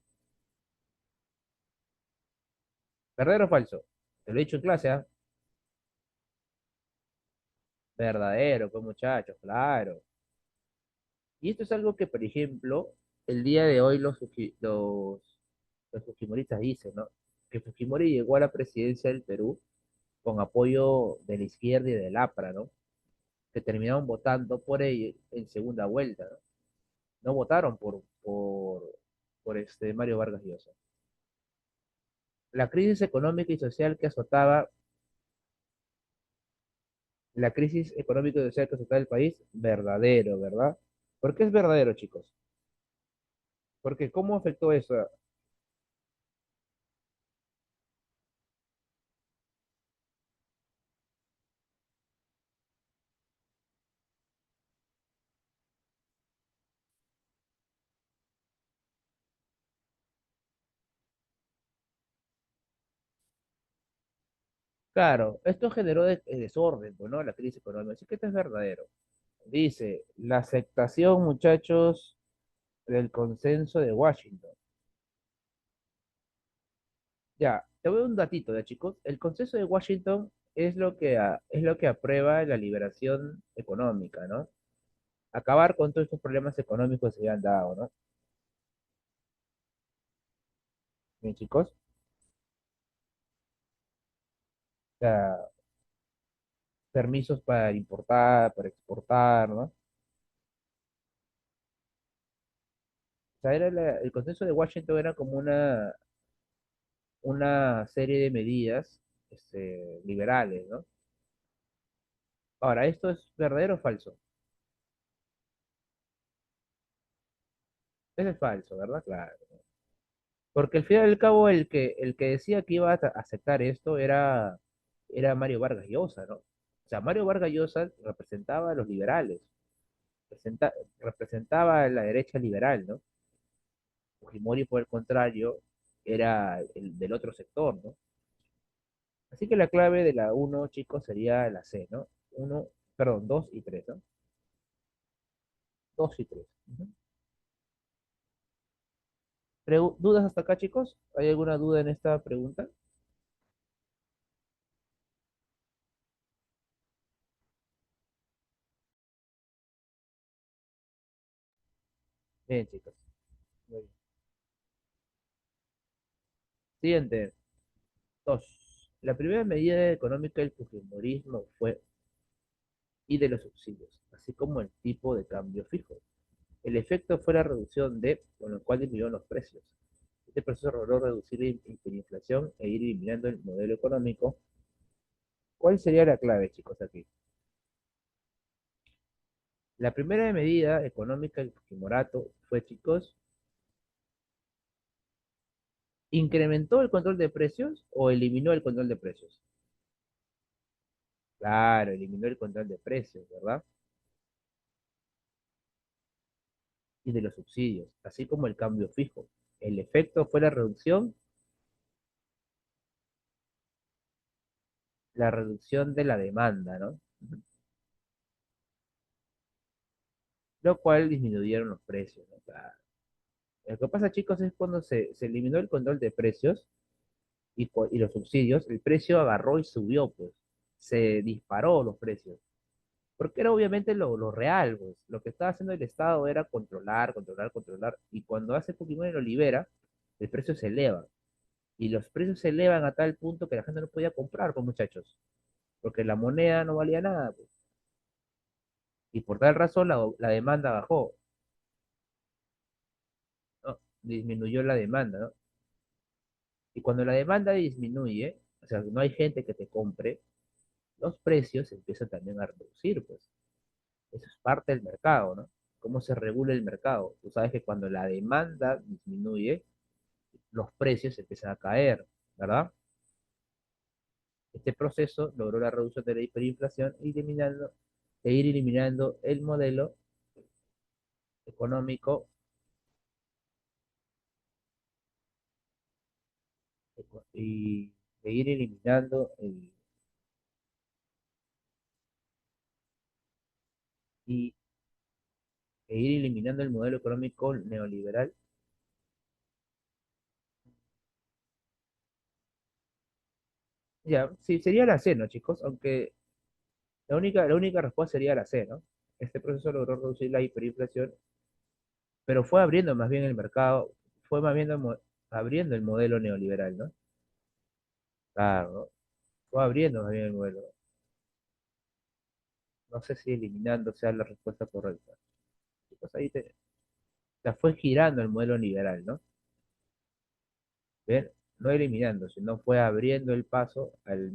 ¿verdadero o falso? Te lo he dicho en clase, ¿ah? Verdadero, pues muchachos, claro. Y esto es algo que, por ejemplo, el día de hoy los fujimoristas dicen, ¿no? Que Fujimori llegó a la presidencia del Perú con apoyo de la izquierda y del APRA, ¿no? Que terminaron votando por él en segunda vuelta, ¿no? No votaron por Mario Vargas Llosa. La crisis económica y social que azotaba, la crisis económica y social que azotaba el país, verdadero, ¿verdad? ¿Por qué es verdadero, chicos? Porque ¿cómo afectó eso? Claro, esto generó desorden, pues, ¿no? La crisis económica. Así que esto es verdadero. Dice, la aceptación, muchachos, del consenso de Washington. Ya, te voy a dar un datito, ¿ya, chicos? El consenso de Washington es lo que aprueba la liberación económica, ¿no? Acabar con todos estos problemas económicos que se habían dado, ¿no? Bien, chicos. O sea, permisos para importar, para exportar, ¿no? O sea, el consenso de Washington era como una serie de medidas liberales, ¿no? Ahora, ¿esto es verdadero o falso? Eso es falso, ¿verdad? Claro. Porque al fin y al cabo el que decía que iba a aceptar esto era Mario Vargas Llosa, ¿no? O sea, Mario Vargas Llosa representaba a los liberales, representaba a la derecha liberal, ¿no? Fujimori, por el contrario, era el del otro sector, ¿no? Así que la clave de la uno, chicos, sería la C, ¿no? Uno, perdón, 2 y 3, ¿no? 2 y 3. ¿Dudas hasta acá, chicos? ¿Hay alguna duda en esta pregunta? Bien, chicos. Muy bien. Siguiente. 2. La primera medida económica del fujimorismo fue y de los subsidios, así como el tipo de cambio fijo. El efecto fue la reducción con lo cual disminuyeron los precios. Este proceso logró reducir la hiperinflación e ir eliminando el modelo económico. ¿Cuál sería la clave, chicos, aquí? La primera medida económica del Fujimorato fue, chicos, ¿incrementó el control de precios o eliminó el control de precios? Claro, eliminó el control de precios, ¿verdad? Y de los subsidios, así como el cambio fijo. El efecto fue la reducción de la demanda, ¿no? Lo cual disminuyeron los precios, ¿no? Claro. Lo que pasa, chicos, es cuando se eliminó el control de precios y los subsidios, el precio agarró y subió, pues. Se disparó los precios. Porque era obviamente lo real, pues. Lo que estaba haciendo el Estado era controlar, controlar, controlar. Y cuando hace Pokémon y lo libera, el precio se eleva. Y los precios se elevan a tal punto que la gente no podía comprar, pues, muchachos. Porque la moneda no valía nada, pues. Y por tal razón la demanda bajó, ¿no? Disminuyó la demanda, ¿no? Y cuando la demanda disminuye, o sea, no hay gente que te compre, los precios empiezan también a reducir, pues. Eso es parte del mercado, ¿no? ¿Cómo se regula el mercado? Tú sabes que cuando la demanda disminuye, los precios empiezan a caer, ¿verdad? Este proceso logró la reducción de la hiperinflación e ir eliminando el modelo económico y e ir eliminando y, e ir eliminando el modelo económico neoliberal. Ya, sí, sería la C, ¿no, chicos? Aunque la única respuesta sería la C, ¿no? Este proceso logró reducir la hiperinflación, pero fue abriendo más bien el mercado, fue más bien abriendo el modelo neoliberal, ¿no? Claro, ¿no? Fue abriendo más bien el modelo. No sé si eliminando sea la respuesta correcta. Chicos, la fue girando el modelo liberal, ¿no? ¿Ven? No eliminando, sino fue abriendo el paso al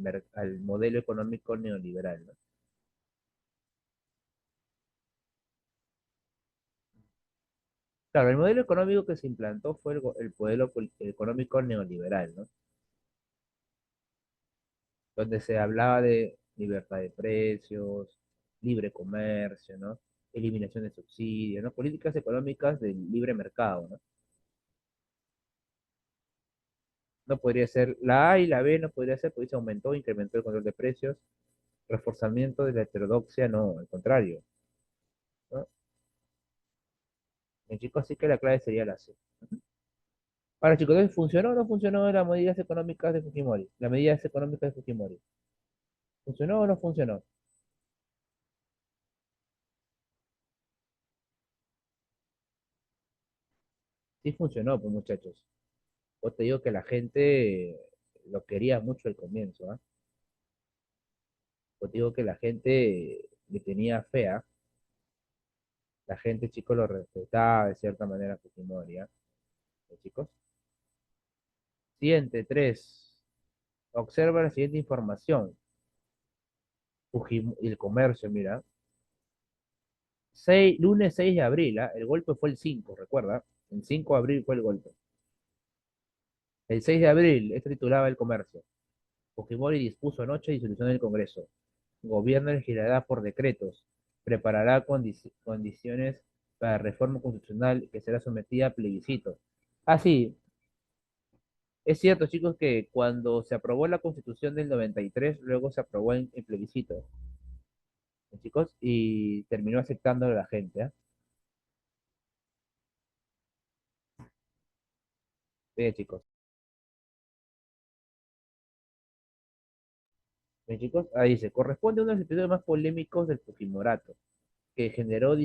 modelo económico neoliberal, ¿no? Claro, el modelo económico que se implantó fue el modelo económico neoliberal, ¿no? Donde se hablaba de libertad de precios, libre comercio, ¿no? Eliminación de subsidios, ¿no? Políticas económicas del libre mercado, ¿no? No podría ser la A y la B, no podría ser porque se aumentó, incrementó el control de precios, reforzamiento de la heterodoxia, no, al contrario, ¿no? En chicos, así que la clave sería la C. Ahora, chicos, entonces, ¿funcionó o no funcionó las medidas económicas de Fujimori? Las medidas económicas de Fujimori. ¿Funcionó o no funcionó? Sí funcionó, pues muchachos. Yo te digo que la gente lo quería mucho al comienzo, ¿ah? Yo te digo que la gente le tenía fe, ¿ah? La gente, chicos, lo respetaba de cierta manera a Fujimori, ¿ah? Chicos. Siguiente, 3. Observa la siguiente información. El comercio, mira. Lunes 6 de abril, ¿ah? El golpe fue el 5, recuerda. El 5 de abril fue el golpe. El 6 de abril, esto titulaba El Comercio. Fujimori dispuso anoche disolución del Congreso. Gobierno legislará por decretos. Preparará condiciones para reforma constitucional que será sometida a plebiscito. Ah, sí, es cierto, chicos, que cuando se aprobó la Constitución del 93, luego se aprobó en plebiscito, chicos, y terminó aceptándolo la gente, ¿ah? Bien, chicos. Bien, chicos, ahí dice, corresponde a uno de los episodios más polémicos del Fujimorato, que generó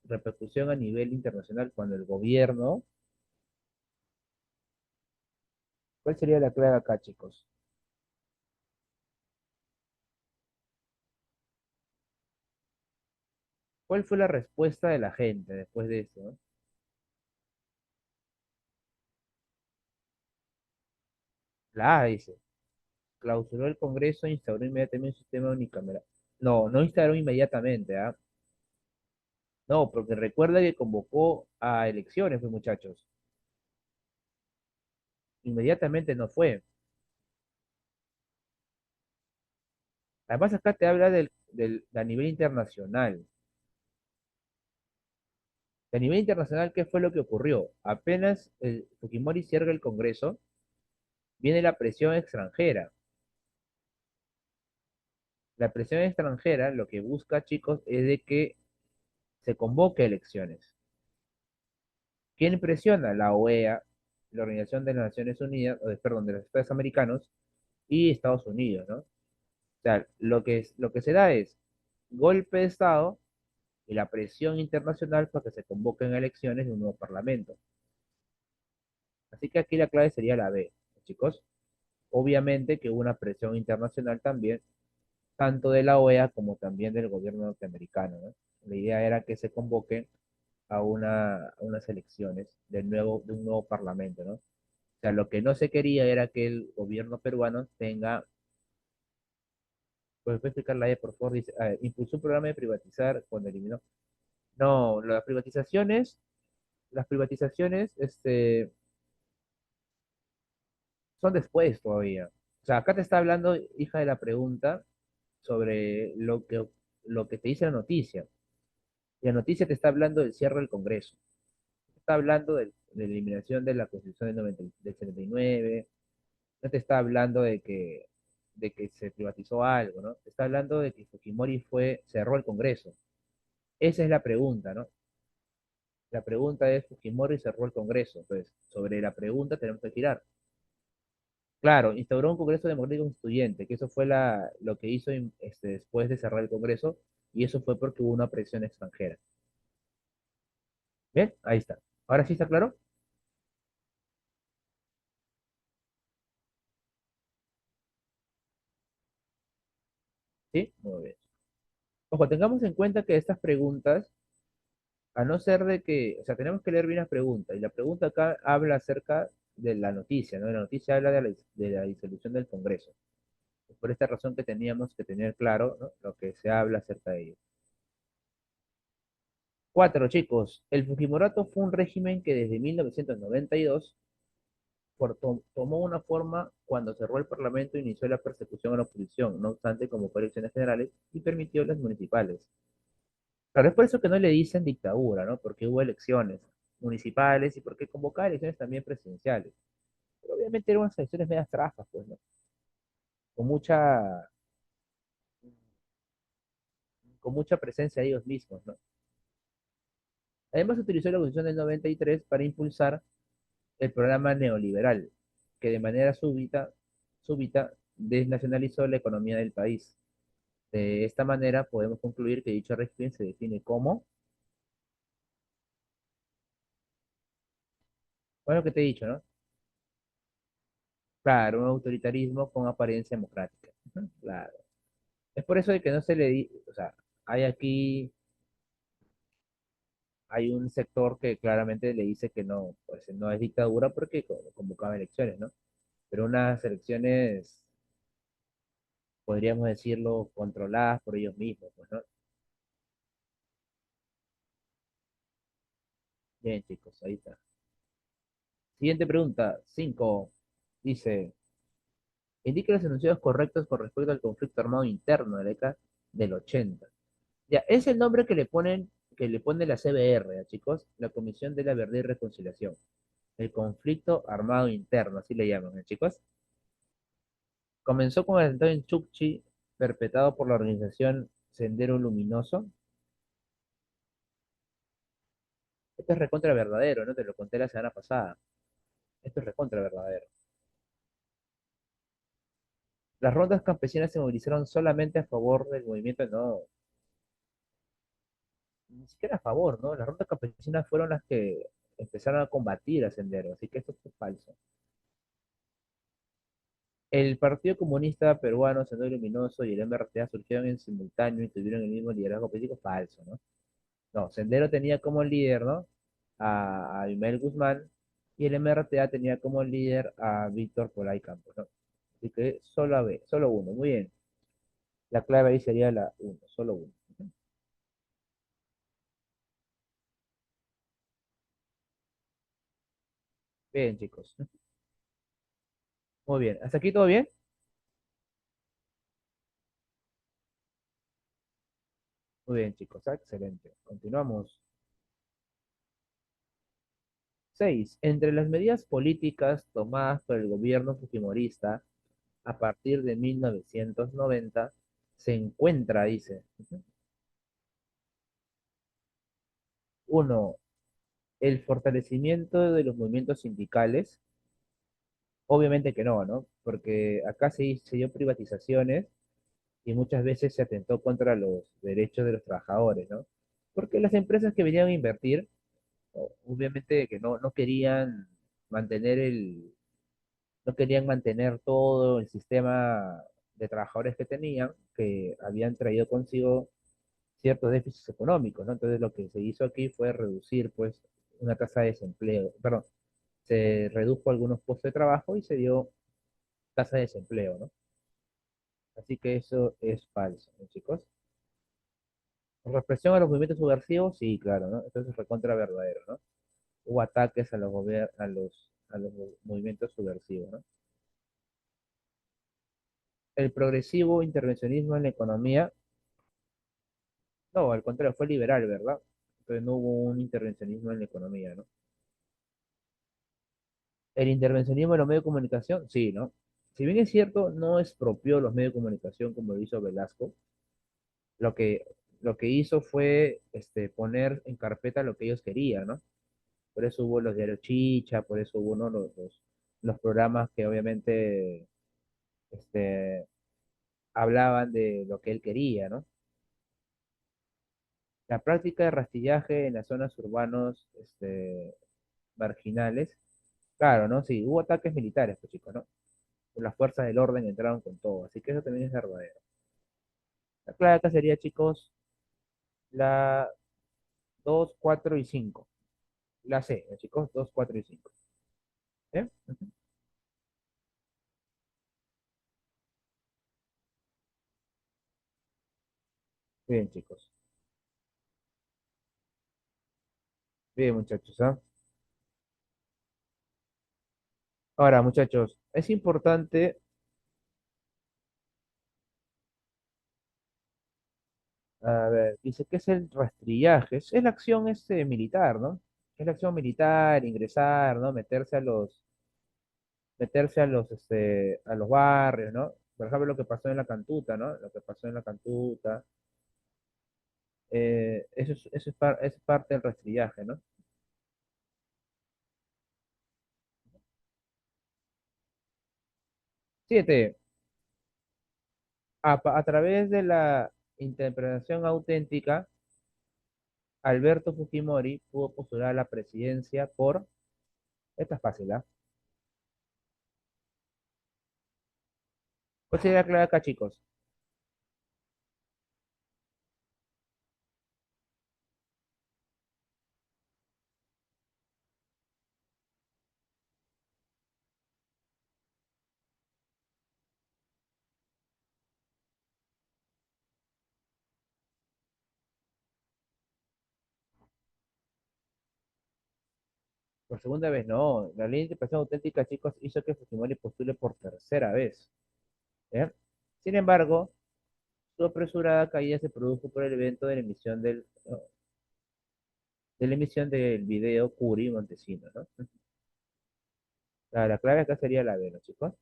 repercusión a nivel internacional cuando el gobierno. ¿Cuál sería la clave acá, chicos? ¿Cuál fue la respuesta de la gente después de eso, no? La A dice, clausuró el Congreso e instauró inmediatamente un sistema unicameral. No, no instauró inmediatamente, ¿ah? No, porque recuerda que convocó a elecciones, pues, muchachos. Inmediatamente no fue. Además, acá te habla a nivel internacional. A nivel internacional, ¿qué fue lo que ocurrió? Apenas el Fujimori cierra el Congreso, viene la presión extranjera. La presión extranjera lo que busca, chicos, es de que se convoque elecciones. ¿Quién presiona? La OEA, la Organización de las Naciones Unidas, perdón, de los Estados Americanos y Estados Unidos, ¿no? O sea, lo que se da es golpe de Estado y la presión internacional para que se convoquen elecciones de un nuevo parlamento. Así que aquí la clave sería la B, chicos. Obviamente que hubo una presión internacional también, tanto de la OEA como también del gobierno norteamericano, ¿no? La idea era que se convoquen a unas elecciones de un nuevo parlamento, ¿no? O sea, lo que no se quería era que el gobierno peruano tenga, pues voy a explicar la E, por favor, dice, impulsó un programa de privatizar cuando eliminó. No, las privatizaciones, son después todavía. sea, acá te está hablando, hija de la pregunta, sobre lo que te dice la noticia. Y la noticia te está hablando del cierre del Congreso. Está hablando de la eliminación de la Constitución del 79. No te está hablando de que se privatizó algo, ¿no? Te está hablando de que Fujimori cerró el Congreso. Esa es la pregunta, ¿no? La pregunta es, Fujimori cerró el Congreso. Entonces, sobre la pregunta tenemos que girar. Claro, instauró un Congreso Democrático Constituyente, que eso fue lo que hizo después de cerrar el Congreso, y eso fue porque hubo una presión extranjera. ¿Bien? Ahí está. ¿Ahora sí está claro? Sí, muy bien. Ojo, tengamos en cuenta que estas preguntas, a no ser de que, o sea, tenemos que leer bien las preguntas, y la pregunta acá habla acerca de la noticia, ¿no? La noticia habla de la disolución del Congreso. Es por esta razón que teníamos que tener claro, ¿no? Lo que se habla acerca de ello. Cuatro, chicos. El Fujimorato fue un régimen que desde 1992 tomó una forma cuando cerró el Parlamento e inició la persecución a la oposición, no obstante convocó elecciones generales y permitió las municipales. Claro, es por eso que no le dicen dictadura, ¿no? Porque hubo elecciones municipales y porque convocaba elecciones también presidenciales. Pero obviamente eran unas elecciones medias trafas, pues, ¿no? Con mucha, con mucha presencia de ellos mismos, ¿no? Además, utilizó la Constitución del 93 para impulsar el programa neoliberal, que de manera súbita desnacionalizó la economía del país. De esta manera, podemos concluir que dicho régimen se define como, bueno, lo que te he dicho, ¿no? Claro, un autoritarismo con apariencia democrática. Ujú, claro. Es por eso de que no se le di, o sea, hay aquí, hay un sector que claramente le dice que no, pues no es dictadura porque convocaba elecciones, ¿no? Pero unas elecciones, podríamos decirlo, controladas por ellos mismos, pues, ¿no? Bien, chicos, ahí está. Siguiente pregunta, 5. Dice, indique los enunciados correctos con respecto al conflicto armado interno de la década del 80. Ya, es el nombre que le pone la CBR, ¿ya, chicos? La Comisión de la Verdad y Reconciliación. El conflicto armado interno, así le llaman, ¿eh, chicos? Comenzó con el atentado en Chukchi, perpetrado por la organización Sendero Luminoso. Esto es recontra verdadero, ¿no? Te lo conté la semana pasada. Esto es recontra verdadero. Las rondas campesinas se movilizaron solamente a favor del movimiento, no, ni siquiera a favor, ¿no? Las rondas campesinas fueron las que empezaron a combatir a Sendero, así que esto es falso. El Partido Comunista Peruano, Sendero Luminoso y el MRTA surgieron en simultáneo y tuvieron el mismo liderazgo político, falso, ¿no? No, Sendero tenía como líder, ¿no? A Ismael Guzmán y el MRTA tenía como líder a Víctor Polay Campos, ¿no? Así que solo B, solo uno, muy bien. La clave ahí sería la uno, solo uno. Bien, chicos. Muy bien. ¿Hasta aquí todo bien? Muy bien, chicos. Excelente. Continuamos. 6. Entre las medidas políticas tomadas por el gobierno fujimorista a partir de 1990 se encuentra, dice, uno, el fortalecimiento de los movimientos sindicales. Obviamente que no, ¿no? Porque acá se dio privatizaciones y muchas veces se atentó contra los derechos de los trabajadores, ¿no? Porque las empresas que venían a invertir, obviamente que no querían mantener no querían mantener todo el sistema de trabajadores que tenían, que habían traído consigo ciertos déficits económicos, ¿no? Entonces lo que se hizo aquí fue reducir, pues, una tasa de desempleo, perdón, se redujo algunos puestos de trabajo y se dio tasa de desempleo, ¿no? Así que eso es falso, ¿no, chicos? Represión a los movimientos subversivos, sí, claro, ¿no? Entonces es recontra verdadero, ¿no? Hubo ataques a los movimientos subversivos, ¿no? el progresivo intervencionismo en la economía, no, al contrario, fue liberal, ¿verdad? Entonces no hubo un intervencionismo en la economía, ¿no? El intervencionismo en los medios de comunicación, sí, ¿no? Si bien es cierto, no expropió los medios de comunicación como lo hizo Velasco, lo que, lo que hizo fue poner en carpeta lo que ellos querían, ¿no? Por eso hubo los diarios Chicha, por eso hubo, ¿no? los programas que obviamente este, hablaban de lo que él quería, ¿no? La práctica de rastrillaje en las zonas urbanos marginales, claro, ¿no? Sí, hubo ataques militares, pues chicos, ¿no? Las fuerzas del orden entraron con todo, así que eso también es verdadero. La clave acá sería, chicos, la 2 4 y 5. La C, chicos, 2 4 y 5. ¿Eh? Bien, chicos. Bien, muchachos, ¿ah? Ahora, muchachos, es importante, a ver, dice que es el rastrillaje, es la acción militar, ¿no? Es la acción militar, ingresar, ¿no? A los barrios, ¿no? Por ejemplo, lo que pasó en la Cantuta, ¿no? Lo que pasó en la Cantuta, eso es parte del rastrillaje, ¿no? 7. A través de la interpretación auténtica, Alberto Fujimori pudo postular a la presidencia por, esta es fácil, ¿ah? ¿Cuál sería la clave acá, chicos? Por segunda vez, no. La ley de interpretación auténtica, chicos, hizo que Fujimori postule por tercera vez. ¿Eh? Sin embargo, su apresurada caída se produjo por el evento de la emisión del video Curi Montesino, ¿no? La clave acá sería la B, ¿no, chicos?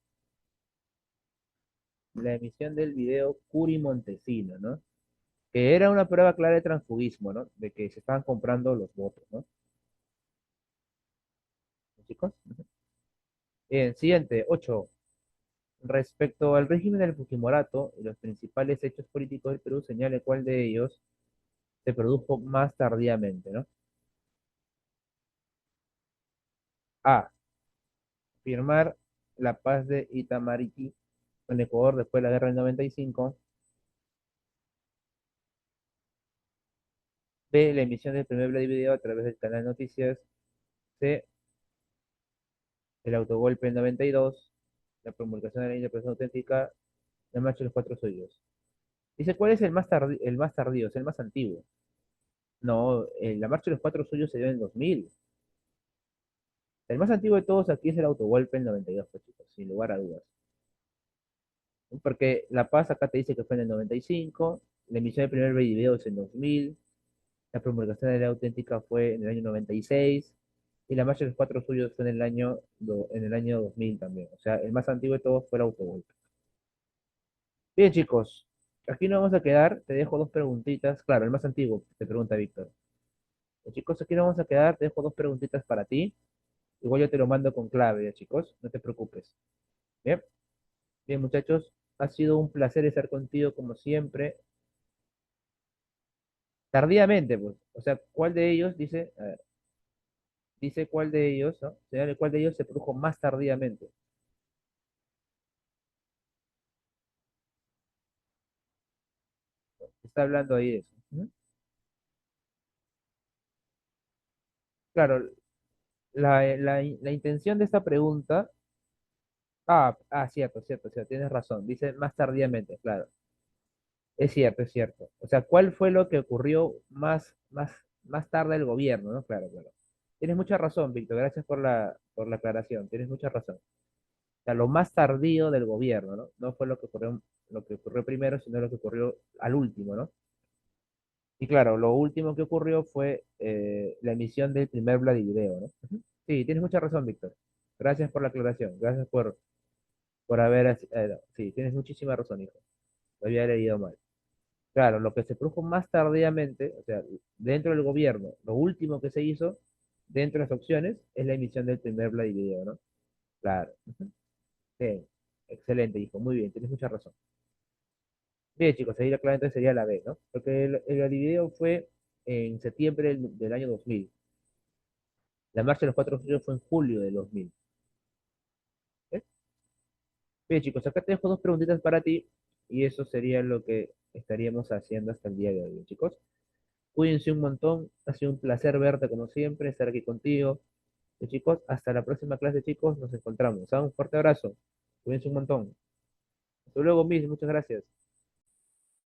La emisión del video Curi Montesino, ¿no? Que era una prueba clara de transfugismo, ¿no? De que se estaban comprando los votos, ¿no? Chicos. Bien, siguiente, 8. Respecto al régimen del Fujimorato y los principales hechos políticos del Perú, señale cuál de ellos se produjo más tardíamente, ¿no? A. Firmar la paz de Itamariqui con Ecuador después de la guerra del 95. B. La emisión del primer video a través del canal Noticias. C. El autogolpe del 92. La promulgación de la ley de presión auténtica. La marcha de los cuatro suyos. Dice, ¿cuál es el más tardío? Es el más antiguo. No, la marcha de los cuatro suyos se dio en el 2000. El más antiguo de todos aquí es el autogolpe en 92, pues, chicos, sin lugar a dudas. Porque La Paz acá te dice que fue en el 95, la emisión del primer video es en 2000, la promulgación de la auténtica fue en el año 96, y la marcha de los cuatro suyos fue en el año 2000 también. O sea, el más antiguo de todos fue el autogolpe. Bien, chicos, aquí nos vamos a quedar. Te dejo dos preguntitas. Claro, el más antiguo, te pregunta Víctor. Chicos, aquí nos vamos a quedar. Te dejo dos preguntitas para ti. Igual yo te lo mando con clave, ya, chicos. No te preocupes. Bien. Bien, muchachos, ha sido un placer estar contigo como siempre. Tardíamente, pues. O sea, ¿cuál de ellos dice, a ver, dice cuál de ellos, ¿no? Señale cuál de ellos se produjo más tardíamente? Está hablando ahí de eso. Ujú. Claro, la intención de esta pregunta. Cierto, cierto, cierto, tienes razón. Dice más tardíamente, claro. Es cierto, es cierto. O sea, ¿cuál fue lo que ocurrió más tarde del gobierno, ¿no? Claro, claro. Tienes mucha razón, Víctor. Gracias por la aclaración. Tienes mucha razón. sea, lo más tardío del gobierno, ¿no? No fue lo que ocurrió primero, sino lo que ocurrió al último, ¿no? Y claro, lo último que ocurrió fue la emisión del primer Vladivideo, ¿no? Ujú. Sí, tienes mucha razón, Víctor. Gracias por la aclaración. Gracias por haber... sí, tienes muchísima razón, hijo. Lo había leído mal. Claro, lo que se produjo más tardíamente, o sea, dentro del gobierno, lo último que se hizo dentro de las opciones es la emisión del primer Vladivideo, ¿no? Claro. Ujú. Sí, excelente, hijo. Muy bien, tienes mucha razón. Bien, chicos, ahí la clave entonces sería la B, ¿no? Porque el Vladivideo fue en septiembre del año 2000. La marcha de los cuatro fríos fue en julio del 2000. ¿Eh? Bien, chicos, acá te dejo dos preguntitas para ti y eso sería lo que estaríamos haciendo hasta el día de hoy, ¿bien, chicos? Cuídense un montón, ha sido un placer verte como siempre, estar aquí contigo. Bien, chicos, hasta la próxima clase, chicos, nos encontramos. Un fuerte abrazo, cuídense un montón. Hasta luego, Miss, muchas gracias.